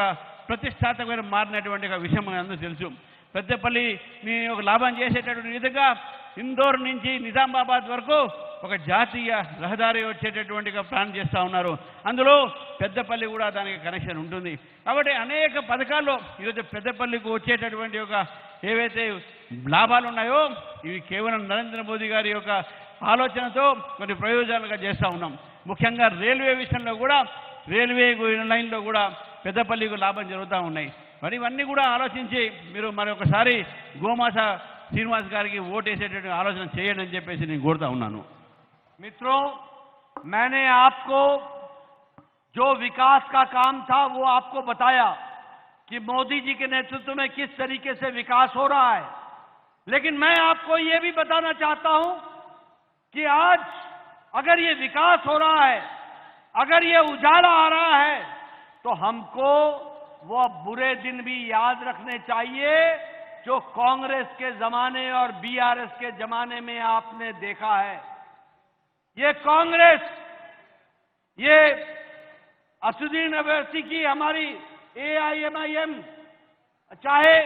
ప్రతిష్టాత్మకమైన మారినటువంటి ఒక విషయం అందరూ తెలుసు. పెద్దపల్లి మీ ఒక లాభం చేసేటటువంటి విధంగా ఇందోర్ నుంచి నిజామాబాద్ వరకు ఒక జాతీయ రహదారి వచ్చేటటువంటి ప్లాన్ చేస్తూ ఉన్నారు. అందులో పెద్దపల్లి కూడా దానికి కనెక్షన్ ఉంటుంది. కాబట్టి అనేక పథకాల్లో ఈరోజు పెద్దపల్లికి వచ్చేటటువంటి ఒక ఏవైతే లాభాలు ఉన్నాయో ఇవి కేవలం నరేంద్ర మోదీ గారి యొక్క ఆలోచనతో కొన్ని ప్రయోజనాలుగా చేస్తూ ఉన్నాం. ముఖ్యంగా రైల్వే విషయంలో కూడా, రైల్వే లైన్లో కూడా పెద్దపల్లికి లాభం జరుగుతూ ఉన్నాయి. మరి ఇవన్నీ కూడా ఆలోచించి మీరు మరొకసారి గోమాస శ్రీనివాస్ గారికి ఓటేసేటటువంటి ఆలోచన చేయండి అని చెప్పేసి నేను కోరుతా ఉన్నాను. मित्रों, मैंने आपको जो विकास का काम था वो आपको बताया कि मोदी जी के नेतृत्व में किस तरीके से विकास हो रहा है। लेकिन मैं आपको ये भी बताना चाहता हूं कि आज अगर ये विकास हो रहा है, अगर ये उजाला आ रहा है, तो हमको वो बुरे दिन भी याद रखने चाहिए जो कांग्रेस के जमाने और बीआरएस के जमाने में आपने देखा है। ये कांग्रेस, ये असदुद्दीन अवैसी की हमारी AIMIM, चाहे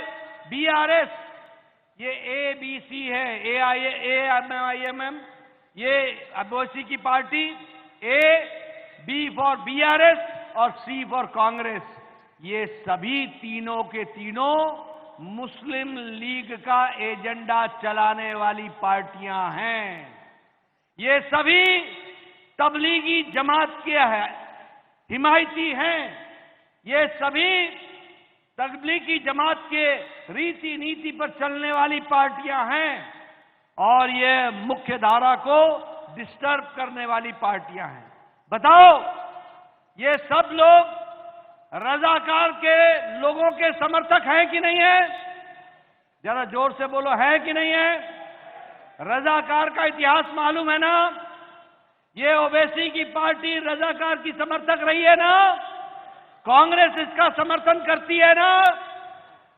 बीआरएस, ये ABC है, AIMIM, ये अवैसी की party, A, B for BRS और C फॉर कांग्रेस, ये सभी तीनों के तीनों मुस्लिम लीग का एजेंडा चलाने वाली पार्टियां हैं। ये सभी तबलीगी जमात के हिमायती हैं। ये सभी तबलीगी जमात के रीति नीति पर चलने वाली पार्टियां हैं और ये मुख्य धारा को डिस्टर्ब करने वाली पार्टियां हैं। बताओ, ये सब लोग रजाकार के लोगों के समर्थक हैं कि नहीं है? जरा जोर से बोलो, है कि नहीं है? रजाकार का इतिहास मालूम है ना? ये ओवैसी की पार्टी रजाकार की समर्थक रही है ना? कांग्रेस इसका समर्थन करती है ना?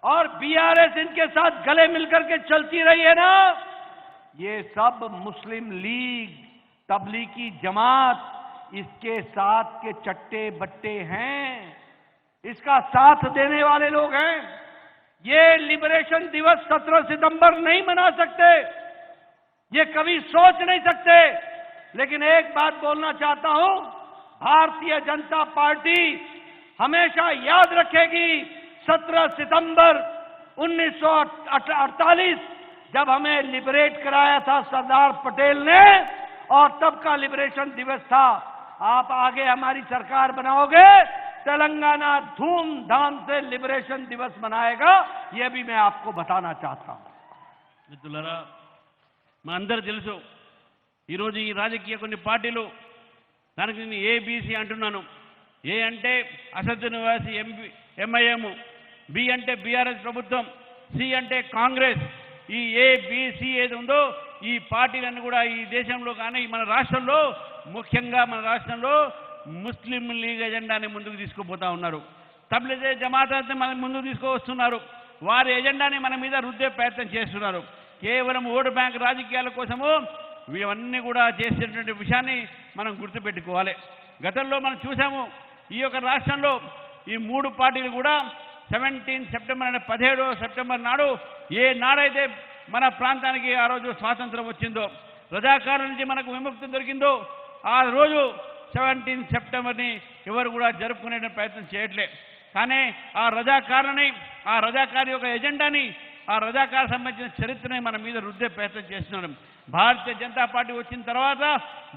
और बीआरएस इनके साथ गले मिलकर के चलती रही है ना? ये सब मुस्लिम लीग, तबलीगी जमात इसके साथ के चट्टे बट्टे हैं, इसका साथ देने वाले लोग हैं। ये लिबरेशन दिवस 17 सितंबर नहीं मना सकते, ये कभी सोच नहीं सकते। लेकिन एक बात बोलना चाहता हूं, भारतीय जनता पार्टी हमेशा याद रखेगी 17 सितंबर 1948 जब हमें लिबरेट कराया था सरदार पटेल ने, और तब का लिबरेशन दिवस था। आप आगे हमारी सरकार बनाओगे, तेलंगाना धूमधाम से लिबरेशन दिवस मनाएगा, यह भी मैं आपको बताना चाहता हूं। మిత్రులారా, మా అందరూ తెలుసు ఈరోజు ఈ రాజకీయ కొన్ని పార్టీలు, దానికి నేను ఏబీసీ అంటున్నాను. ఏ అంటే అసద్ నివాసి ఎంఐఎం, బి అంటే బీఆర్ఎస్ ప్రభుత్వం, సి అంటే కాంగ్రెస్. ఈ ఏబీసీ ఏది ఉందో ఈ పార్టీలన్నీ కూడా ఈ దేశంలో కానీ మన రాష్ట్రంలో, ముఖ్యంగా మన రాష్ట్రంలో ముస్లిం లీగ్ ఎజెండాని ముందుకు తీసుకుపోతా ఉన్నారు. తబ్లిగే జమాత్ మన ముందుకు తీసుకువస్తున్నారు. వారి ఎజెండాని మన మీద రుద్దే ప్రయత్నం చేస్తున్నారు. కేవలం ఓటు బ్యాంక్ రాజకీయాల కోసము ఇవన్నీ కూడా చేసేటువంటి విషయాన్ని మనం గుర్తుపెట్టుకోవాలి. గతంలో మనం చూసాము, ఈ యొక్క రాష్ట్రంలో ఈ మూడు పార్టీలు కూడా 17 సెప్టెంబర్ అంటే 17 సెప్టెంబర్ నాడు ఏ నాడైతే మన ప్రాంతానికి ఆ రోజు స్వాతంత్రం వచ్చిందో, రజాకారుల నుంచి మనకు విముక్తి దొరికిందో, ఆ రోజు 17 సెప్టెంబర్ని ఎవరు కూడా జరుపుకునే ప్రయత్నం చేయట్లే. కానీ ఆ రజాకారుని, ఆ రజాకారు యొక్క ఎజెండాని, ఆ రజాకారు సంబంధించిన చరిత్రని మన మీద రుద్దే ప్రయత్నం చేస్తున్నాం. భారతీయ జనతా పార్టీ వచ్చిన తర్వాత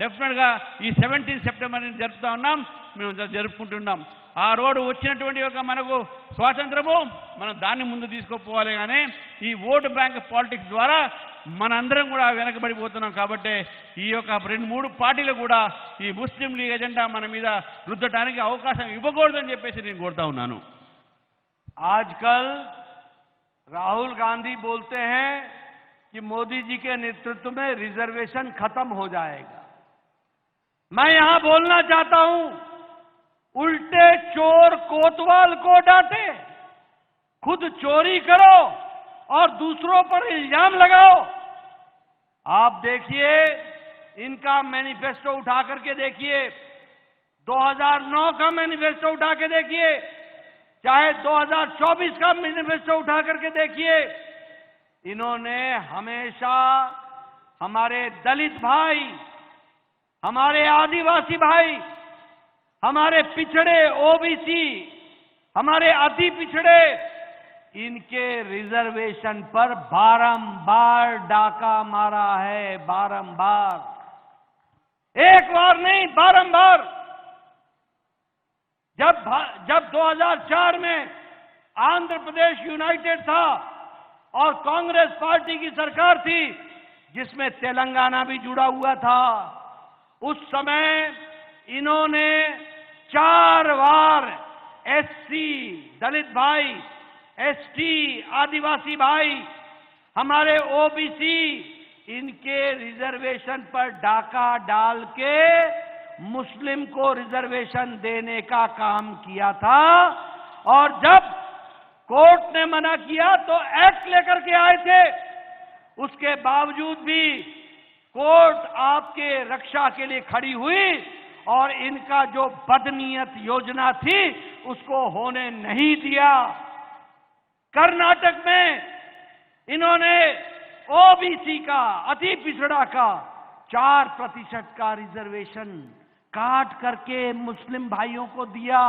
డెఫినెట్గా ఈ 17 సెప్టెంబర్ని జరుపుతా ఉన్నాం, మేము జరుపుకుంటున్నాం. ఆ రోజు వచ్చినటువంటి యొక్క మనకు స్వాతంత్రము, మనం దాన్ని ముందు తీసుకుపోవాలి. కానీ ఈ ఓటు బ్యాంక్ పాలిటిక్స్ ద్వారా మనందరం కూడా వెనకబడిపోతున్నాం. కాబట్టి ఈ యొక్క 2-3 పార్టీలు కూడా ఈ ముస్లిం లీగ్ ఎజెండా మన మీద రుద్దడానికి అవకాశం ఇవ్వకూడదని చెప్పేసి నేను కోరుతా ఉన్నాను. आजकल राहुल गांधी बोलते हैं कि मोदी जी के नेतृत्व में रिजर्वेशन खत्म हो जाएगा। मैं यहां बोलना चाहता हूं, उल्टे चोर कोतवाल को डांटे, खुद चोरी करो और दूसरों पर इल्जाम लगाओ। आप देखिए, इनका मैनिफेस्टो उठा करके देखिए, 2009 का मैनिफेस्टो उठा के देखिए, चाहे 2024 का मैनिफेस्टो उठा करके देखिए, इन्होंने हमेशा हमारे दलित भाई, हमारे आदिवासी भाई, हमारे पिछड़े ओबीसी, हमारे अति पिछड़े, इनके रिजर्वेशन पर बारंबार डाका मारा है, बारंबार, एक बार नहीं बारंबार। जब 2004 में आंध्र प्रदेश यूनाइटेड था और कांग्रेस पार्टी की सरकार थी जिसमें तेलंगाना भी जुड़ा हुआ था, उस समय इन्होंने 4 बार एससी दलित भाई, एसटी आदिवासी भाई, हमारे ओबीसी, इनके रिजर्वेशन पर डाका डाल के मुस्लिम को रिजर्वेशन देने का काम किया था। और जब कोर्ट ने मना किया तो एक्ट लेकर के आए थे, उसके बावजूद भी कोर्ट आपके रक्षा के लिए खड़ी हुई और इनका जो बदनीयत योजना थी उसको होने नहीं दिया। कर्नाटक में इन्होंने ओबीसी का, अति पिछड़ा का 4% का रिजर्वेशन काट करके मुस्लिम भाइयों को दिया।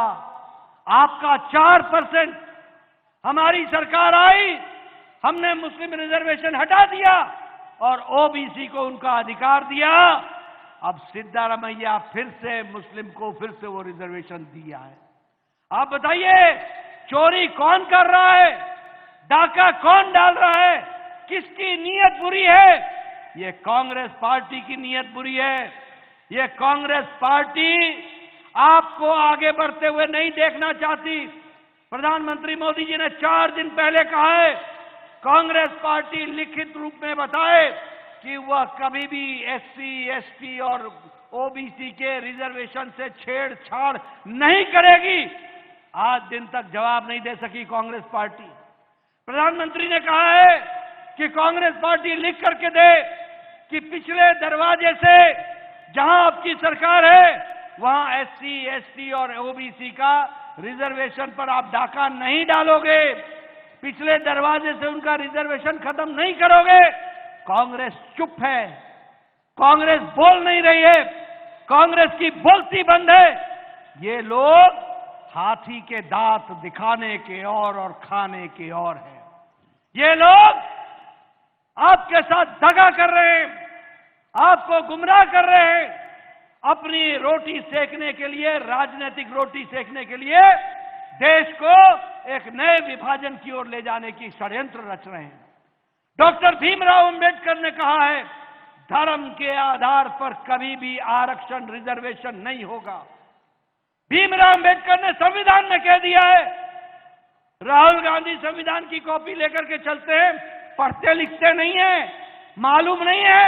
आपका 4%, हमारी सरकार आई, हमने मुस्लिम रिजर्वेशन हटा दिया और ओबीसी को उनका अधिकार दिया। अब सिद्धारमैया फिर से मुस्लिम को फिर से वो रिजर्वेशन दिया है। आप बताइए, चोरी कौन कर रहा है, डाका कौन डाल रहा है, किसकी नीयत बुरी है? ये कांग्रेस पार्टी की नीयत बुरी है। ये कांग्रेस पार्टी आपको आगे बढ़ते हुए नहीं देखना चाहती। प्रधानमंत्री मोदी जी ने 4 दिन पहले कहा है, कांग्रेस पार्टी लिखित रूप में बताए कि वह कभी भी एससी, एसटी और ओबीसी के रिजर्वेशन से छेड़छाड़ नहीं करेगी। आज दिन तक जवाब नहीं दे सकी कांग्रेस पार्टी। प्रधानमंत्री ने कहा है कि कांग्रेस पार्टी लिख करके दे कि पिछले दरवाजे से जहां आपकी सरकार है वहां एससी, एसटी और ओबीसी का रिजर्वेशन पर आप डाका नहीं डालोगे, पिछले दरवाजे से उनका रिजर्वेशन खत्म नहीं करोगे। कांग्रेस चुप है, कांग्रेस बोल नहीं रही है, कांग्रेस की बोलती बंद है। ये लोग हाथी के दांत दिखाने के और खाने के और है। ये लोग आपके साथ दगा कर रहे हैं, आपको गुमराह कर रहे हैं, अपनी रोटी सेकने के लिए, राजनीतिक रोटी सेकने के लिए देश को एक नए विभाजन की ओर ले जाने की षड्यंत्र रच रहे हैं। डॉक्टर भीमराव अंबेडकर ने कहा है, धर्म के आधार पर कभी भी आरक्षण, रिजर्वेशन नहीं होगा। भीमराव अंबेडकर ने संविधान में कह दिया है। राहुल गांधी संविधान की कॉपी लेकर के चलते हैं, पढ़ते लिखते नहीं है, मालूम नहीं है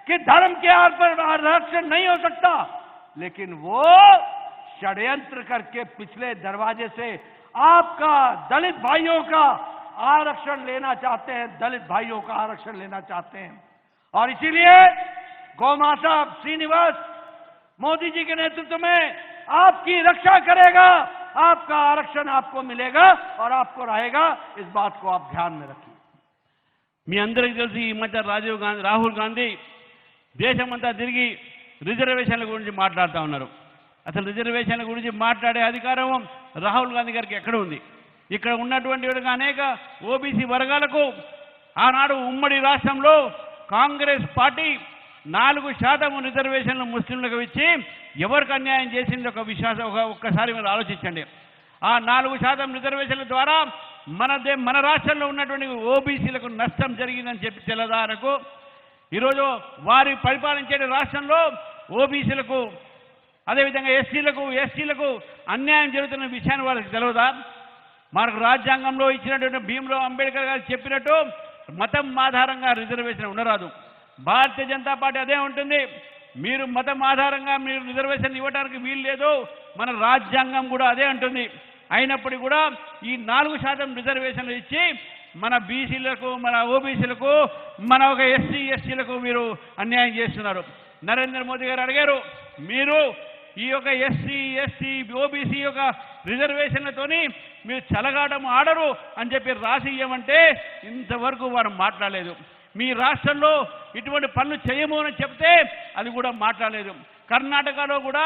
कि धर्म के आधार पर आरक्षण नहीं हो सकता, लेकिन वो षड्यंत्र करके पिछले दरवाजे से आपका, दलित भाइयों का आरक्षण लेना चाहते हैं, दलित भाइयों का आरक्षण लेना चाहते हैं। और इसीलिए गौमाता श्रीनिवास मोदी जी के नेतृत्व में आपकी रक्षा करेगा, आपका आरक्षण आपको मिलेगा और आपको रहेगा। इस बात को आप ध्यान में रखिए। మీ అందరికీ తెలిసి ఈ మధ్య రాహుల్ గాంధీ దేశమంతా తిరిగి రిజర్వేషన్ల గురించి మాట్లాడుతూ ఉన్నారు. అసలు రిజర్వేషన్ల గురించి మాట్లాడే అధికారం రాహుల్ గాంధీ గారికి ఎక్కడ ఉంది? ఇక్కడ ఉన్నటువంటి అనేక ఓబీసీ వర్గాలకు ఆనాడు ఉమ్మడి రాష్ట్రంలో కాంగ్రెస్ పార్టీ 4% రిజర్వేషన్లు ముస్లింలకు ఇచ్చి ఎవరికి అన్యాయం చేసింది ఒక్కసారి మీరు ఆలోచించండి. ఆ 4% రిజర్వేషన్ల ద్వారా మన రాష్ట్రంలో ఉన్నటువంటి ఓబీసీలకు నష్టం జరిగిందని చెప్పి తెల్లదారకు ఈరోజు వారి పరిపాలించే రాష్ట్రంలో ఓబీసీలకు, అదేవిధంగా ఎస్టీలకు అన్యాయం జరుగుతున్న విషయాన్ని వాళ్ళకి తెలియదా? మనకు రాజ్యాంగంలో ఇచ్చినటువంటి భీమరావ్ అంబేద్కర్ గారు చెప్పినట్టు మతం ఆధారంగా రిజర్వేషన్ ఉండరాదు. భారతీయ జనతా పార్టీ అదే ఉంటుంది. మీరు మతం ఆధారంగా మీరు రిజర్వేషన్ ఇవ్వడానికి వీలు లేదు, మన రాజ్యాంగం కూడా అదే ఉంటుంది. అయినప్పటికీ కూడా ఈ 4% రిజర్వేషన్లు ఇచ్చి మన బీసీలకు, మన ఓబీసీలకు, మన ఒక ఎస్టీలకు మీరు అన్యాయం చేస్తున్నారు. నరేంద్ర మోదీ గారు అడిగారు, మీరు ఈ యొక్క ఎస్టీ ఓబీసీ యొక్క రిజర్వేషన్లతోని మీరు చెలగాటం ఆడరు అని చెప్పి రాసి ఇవ్వమంటే ఇంతవరకు వారు మాట్లాడలేదు. మీ రాష్ట్రంలో ఇటువంటి పనులు చేయము అని చెప్తే అది కూడా మాట్లాడలేదు. కర్ణాటకలో కూడా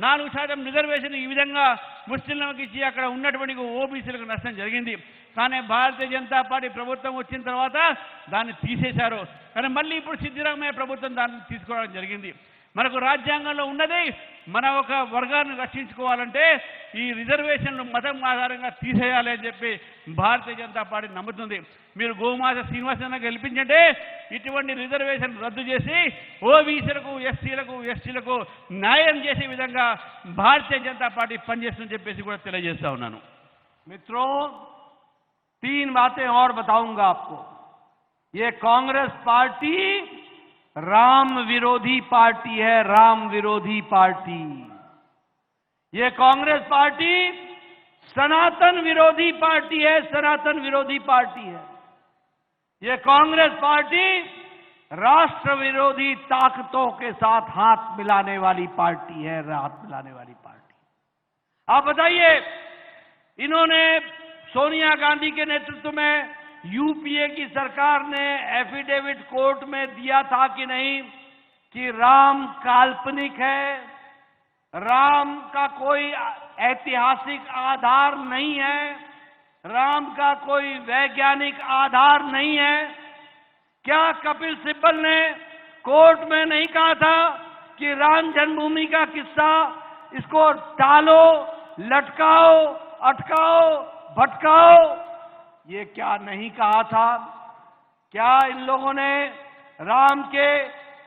4% రిజర్వేషన్ ఈ విధంగా ముస్లింలకు ఇచ్చి అక్కడ ఉన్నటువంటి ఓబీసీలకు నష్టం జరిగింది. కానీ భారతీయ జనతా పార్టీ ప్రభుత్వం వచ్చిన తర్వాత దాన్ని తీసేశారు. కానీ మళ్ళీ ఇప్పుడు సిద్ధరామయ్య ప్రభుత్వం దాన్ని తీసుకోవడం జరిగింది. మనకు రాజ్యాంగంలో ఉన్నది, మన ఒక వర్గాన్ని రక్షించుకోవాలంటే ఈ రిజర్వేషన్లు మతం ఆధారంగా తీసేయాలి అని చెప్పి భారతీయ జనతా పార్టీ నమ్ముతుంది. మీరు గోమాత శ్రీనివాసన్న గెలిపించంటే ఇటువంటి రిజర్వేషన్ రద్దు చేసి ఓబీసీలకు, ఎస్టీలకు న్యాయం చేసే విధంగా భారతీయ జనతా పార్టీ పనిచేస్తుందని చెప్పేసి కూడా తెలియజేస్తా ఉన్నాను. मित्रों, 3 बातें और बताऊंगा आपको। ये कांग्रेस पार्टी राम विरोधी पार्टी है, राम विरोधी पार्टी। ये कांग्रेस पार्टी सनातन विरोधी पार्टी है, सनातन विरोधी पार्टी है। ये कांग्रेस पार्टी राष्ट्र विरोधी ताकतों के साथ हाथ मिलाने वाली पार्टी है, हाथ मिलाने वाली पार्टी। आप बताइए, इन्होंने सोनिया गांधी के नेतृत्व में यूपीए की सरकार ने एफिडेविट कोर्ट में दिया था कि नहीं कि राम काल्पनिक है, राम का कोई ऐतिहासिक आधार नहीं है, राम का कोई वैज्ञानिक आधार नहीं है। क्या कपिल सिब्बल ने कोर्ट में नहीं कहा था कि राम जन्मभूमि का किस्सा, इसको टालो, लटकाओ, अटकाओ, भटकाओ? ये क्या नहीं कहा था? क्या इन लोगों ने राम के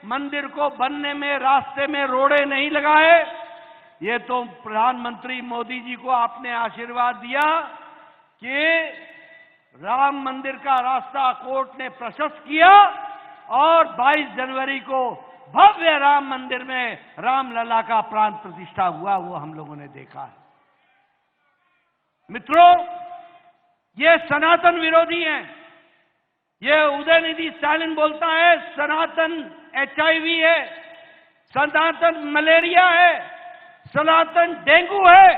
मंदिर को बनने में रास्ते में रोड़े नहीं लगाए? ये तो प्रधानमंत्री मोदी जी को आपने आशीर्वाद दिया कि राम मंदिर का रास्ता कोर्ट ने प्रशस्त किया और 22 जनवरी को भव्य राम मंदिर में रामलला का प्राण प्रतिष्ठा हुआ, वो हम लोगों ने देखा है। मित्रों, ये सनातन विरोधी हैं। ये उदयनिधि स्टालिन बोलता है सनातन एचआईवी है, सनातन मलेरिया है, सनातन डेंगू है,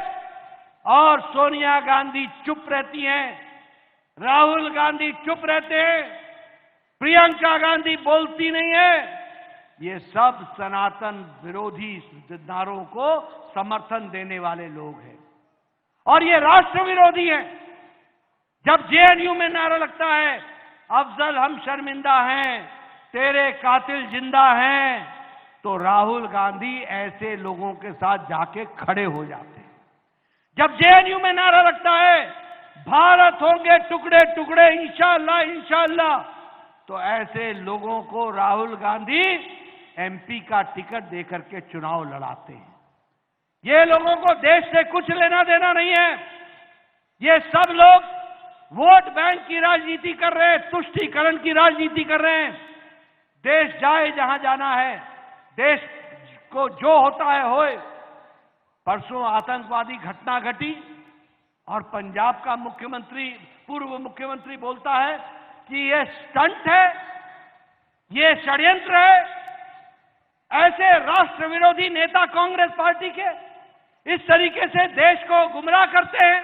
और सोनिया गांधी चुप रहती हैं, राहुल गांधी चुप रहते हैं, प्रियंका गांधी बोलती नहीं है। ये सब सनातन विरोधी नारों को समर्थन देने वाले लोग हैं और ये राष्ट्र विरोधी हैं। जब जेएनयू में नारा लगता है अफजल हम शर्मिंदा हैं, तेरे कातिल जिंदा हैं, तो राहुल गांधी ऐसे लोगों के साथ जाके खड़े हो जाते हैं। जब जेएनयू में नारा लगता है भारत होंगे टुकड़े टुकड़े इंशाअल्लाह इंशाअल्लाह, तो ऐसे लोगों को राहुल गांधी एमपी का टिकट देकर के चुनाव लड़ाते हैं। ये लोगों को देश से कुछ लेना देना नहीं है। ये सब लोग वोट बैंक की राजनीति कर रहे हैं, तुष्टीकरण की राजनीति कर रहे हैं। देश जाए जहां जाना है, देश को जो होता है होए। परसों आतंकवादी घटना घटी और पंजाब का मुख्यमंत्री, पूर्व मुख्यमंत्री बोलता है कि ये स्टंट है, ये षड्यंत्र है। ऐसे राष्ट्र विरोधी नेता कांग्रेस पार्टी के इस तरीके से देश को गुमराह करते हैं।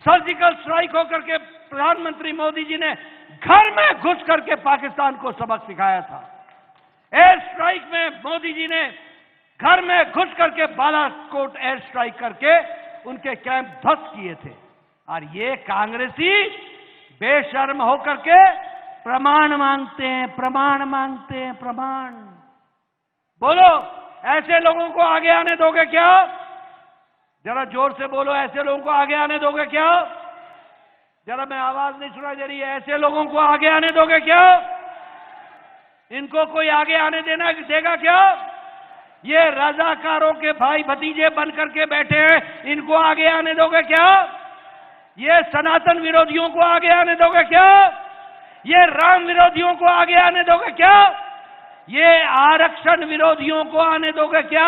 सर्जिकल स्ट्राइक होकर के प्रधानमंत्री मोदी जी ने घर में घुस करके पाकिस्तान को सबक सिखाया था। एयर स्ट्राइक में मोदी जी ने घर में घुस करके बालाकोट एयर स्ट्राइक करके उनके कैंप ध्वस्त किए थे। और ये कांग्रेसी बेशर्म होकर के प्रमाण मांगते हैं, प्रमाण मांगते हैं, प्रमाण। बोलो, ऐसे लोगों को आगे आने दोगे क्या? जरा जोर से बोलो, ऐसे लोगों को आगे आने दोगे क्या? जरा मैं आवाज नहीं सुनाई दे रही है। ऐसे लोगों को आगे आने दोगे क्या? इनको कोई आगे आने देगा क्या? ये रजाकारों के भाई भतीजे बन करके बैठे हैं, इनको आगे आने दोगे क्या? ये सनातन विरोधियों को आगे आने दोगे क्या? ये राम विरोधियों को आगे आने दोगे क्या? ये आरक्षण विरोधियों को आने दोगे क्या?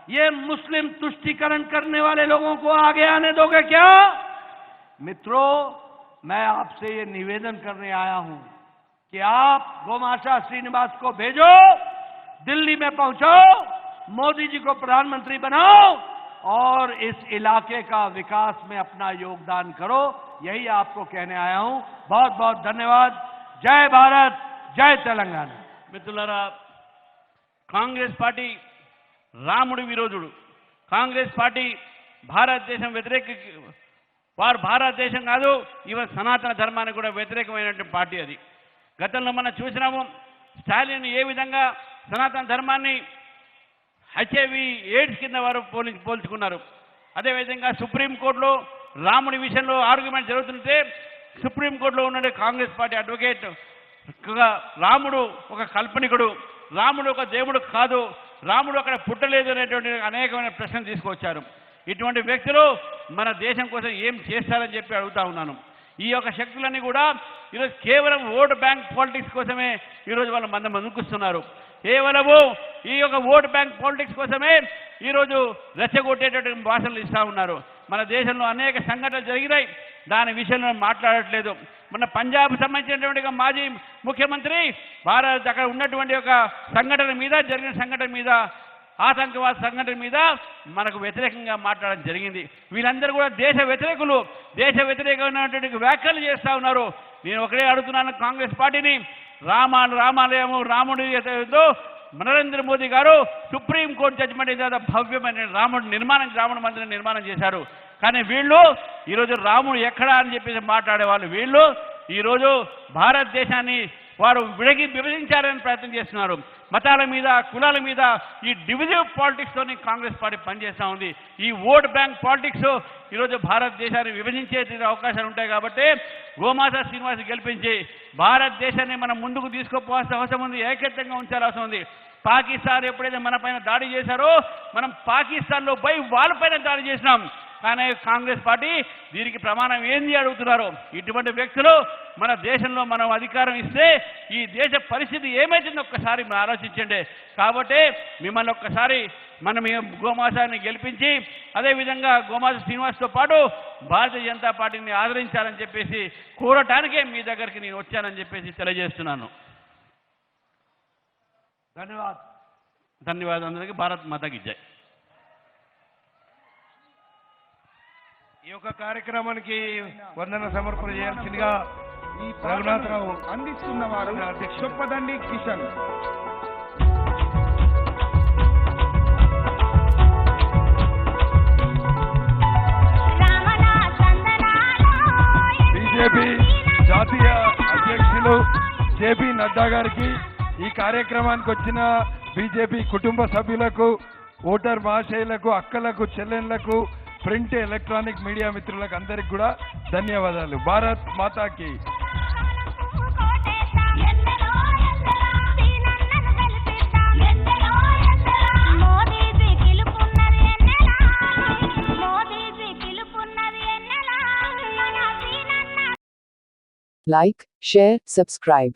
ये मुस्लिम तुष्टीकरण करने वाले लोगों को आगे आने दोगे क्या? मित्रों, मैं आपसे ये निवेदन करने आया हूं कि आप गोमाशा श्रीनिवास को भेजो, दिल्ली में पहुंचाओ, मोदी जी को प्रधानमंत्री बनाओ और इस इलाके का विकास में अपना योगदान करो। यही आपको कहने आया हूं। बहुत बहुत धन्यवाद। जय भारत, जय तेलंगाना। మిత్రులారా, కాంగ్రెస్ పార్టీ రాముడి విరోధుడు. కాంగ్రెస్ పార్టీ భారతదేశం వ్యతిరేక, వారు భారతదేశం కాదు, ఈవెన్ సనాతన ధర్మానికి కూడా వ్యతిరేకమైనటువంటి పార్టీ అది. గతంలో మనం చూసినాము, స్టాలిన్ ఏ విధంగా సనాతన ధర్మాన్ని హెచ్ఐవి ఎయిడ్స్ కింద వారు పోల్చుకున్నారు. అదేవిధంగా సుప్రీంకోర్టులో రాముడి విషయంలో ఆర్గ్యుమెంట్ జరుగుతుంటే సుప్రీంకోర్టులో ఉన్న కాంగ్రెస్ పార్టీ అడ్వకేట్ రాముడు ఒక కల్పనికుడు, రాముడు ఒక దేవుడు కాదు, రాముడు అక్కడ పుట్టలేదు అనేటువంటి అనేకమైన ప్రశ్నలు తీసుకొచ్చారు. ఇటువంటి వ్యక్తులు మన దేశం కోసం ఏం చేస్తారని చెప్పి అడుగుతా ఉన్నాను. ఈ యొక్క శక్తులన్నీ కూడా ఈరోజు కేవలం ఓటు బ్యాంక్ పాలిటిక్స్ కోసమే ఈరోజు వాళ్ళు ముందుకొస్తున్నారు. కేవలము ఈ యొక్క ఓటు బ్యాంక్ పాలిటిక్స్ కోసమే ఈరోజు రెచ్చగొట్టేటటువంటి భాషలు ఇస్తా ఉన్నారు. మన దేశంలో అనేక సంఘటనలు జరిగినాయి, దాని విషయంలో మాట్లాడట్లేదు. మన పంజాబ్ సంబంధించినటువంటి మాజీ ముఖ్యమంత్రి అక్కడ ఉన్నటువంటి ఒక సంఘటన మీద, జరిగిన సంఘటన మీద, ఆతంకవాద సంఘటన మీద మనకు వ్యతిరేకంగా మాట్లాడడం జరిగింది. వీళ్ళందరూ కూడా దేశ వ్యతిరేకులు, దేశ వ్యతిరేకమైనటువంటి వ్యాఖ్యలు చేస్తూ ఉన్నారు. నేను ఒకటే అడుగుతున్నాను కాంగ్రెస్ పార్టీని, రామాలయము రాముడి నరేంద్ర మోదీ గారు సుప్రీంకోర్టు జడ్జిమెంట్ ఏదో భవ్యమైన రాముడి మందిరం నిర్మాణం చేశారు. కానీ వీళ్ళు ఈరోజు రాముడు ఎక్కడా అని చెప్పేసి మాట్లాడేవాళ్ళు వీళ్ళు ఈరోజు భారతదేశాన్ని వారు విభజించాలని ప్రయత్నం చేస్తున్నారు. మతాల మీద, కులాల మీద ఈ డివిజివ్ పాలిటిక్స్తోని కాంగ్రెస్ పార్టీ పనిచేస్తూ ఉంది. ఈ ఓట్ బ్యాంక్ పాలిటిక్స్ ఈరోజు భారతదేశాన్ని విభజించే అవకాశాలు ఉంటాయి. కాబట్టి గోమాసా శ్రీనివాస్ గెలిపించి భారతదేశాన్ని మనం ముందుకు తీసుకుపోవాల్సిన అవసరం ఉంది, ఐక్యతంగా ఉంచాల్సిన అవసరం ఉంది. పాకిస్తాన్ ఎప్పుడైతే మన పైన దాడి చేశారో మనం పాకిస్తాన్లో పోయి వాళ్ళపైన దాడి చేసినాం. కానీ కాంగ్రెస్ పార్టీ దీనికి ప్రమాణం ఏంది అడుగుతున్నారు. ఇటువంటి వ్యక్తులు మన దేశంలో మనం అధికారం ఇస్తే ఈ దేశ పరిస్థితి ఏమైతుందో ఒక్కసారి మనం ఆలోచించండి. కాబట్టి మిమ్మల్ని ఒక్కసారి మనం గోమాసాన్ని గెలిపించి అదేవిధంగా గోమాస శ్రీనివాస్తో పాటు భారతీయ జనతా పార్టీని ఆదరించాలని చెప్పేసి కోరటానికే మీ దగ్గరికి నేను వచ్చానని చెప్పేసి తెలియజేస్తున్నాను. ధన్యవాదాలు అందరికీ. భారత్ మాతాకి జై. ఈ యొక్క కార్యక్రమానికి వందన సమర్పణ చేయాల్సిందిగా ఈ రఘునాథరావు అందిస్తున్న వారు చొప్పదండి కిషన్. బీజేపీ జాతీయ జేపీ నడ్డా గారికి, ఈ కార్యక్రమానికి వచ్చిన బీజేపీ కుటుంబ సభ్యులకు, ఓటర్ మహాశయులకు, అక్కలకు, చెల్లెళ్లకు, ప్రింట్ ఎలక్ట్రానిక్ మీడియా మిత్రులకు అందరికి కూడా ధన్యవాదాలు. భారత్ మాతాకి. Like, share, subscribe.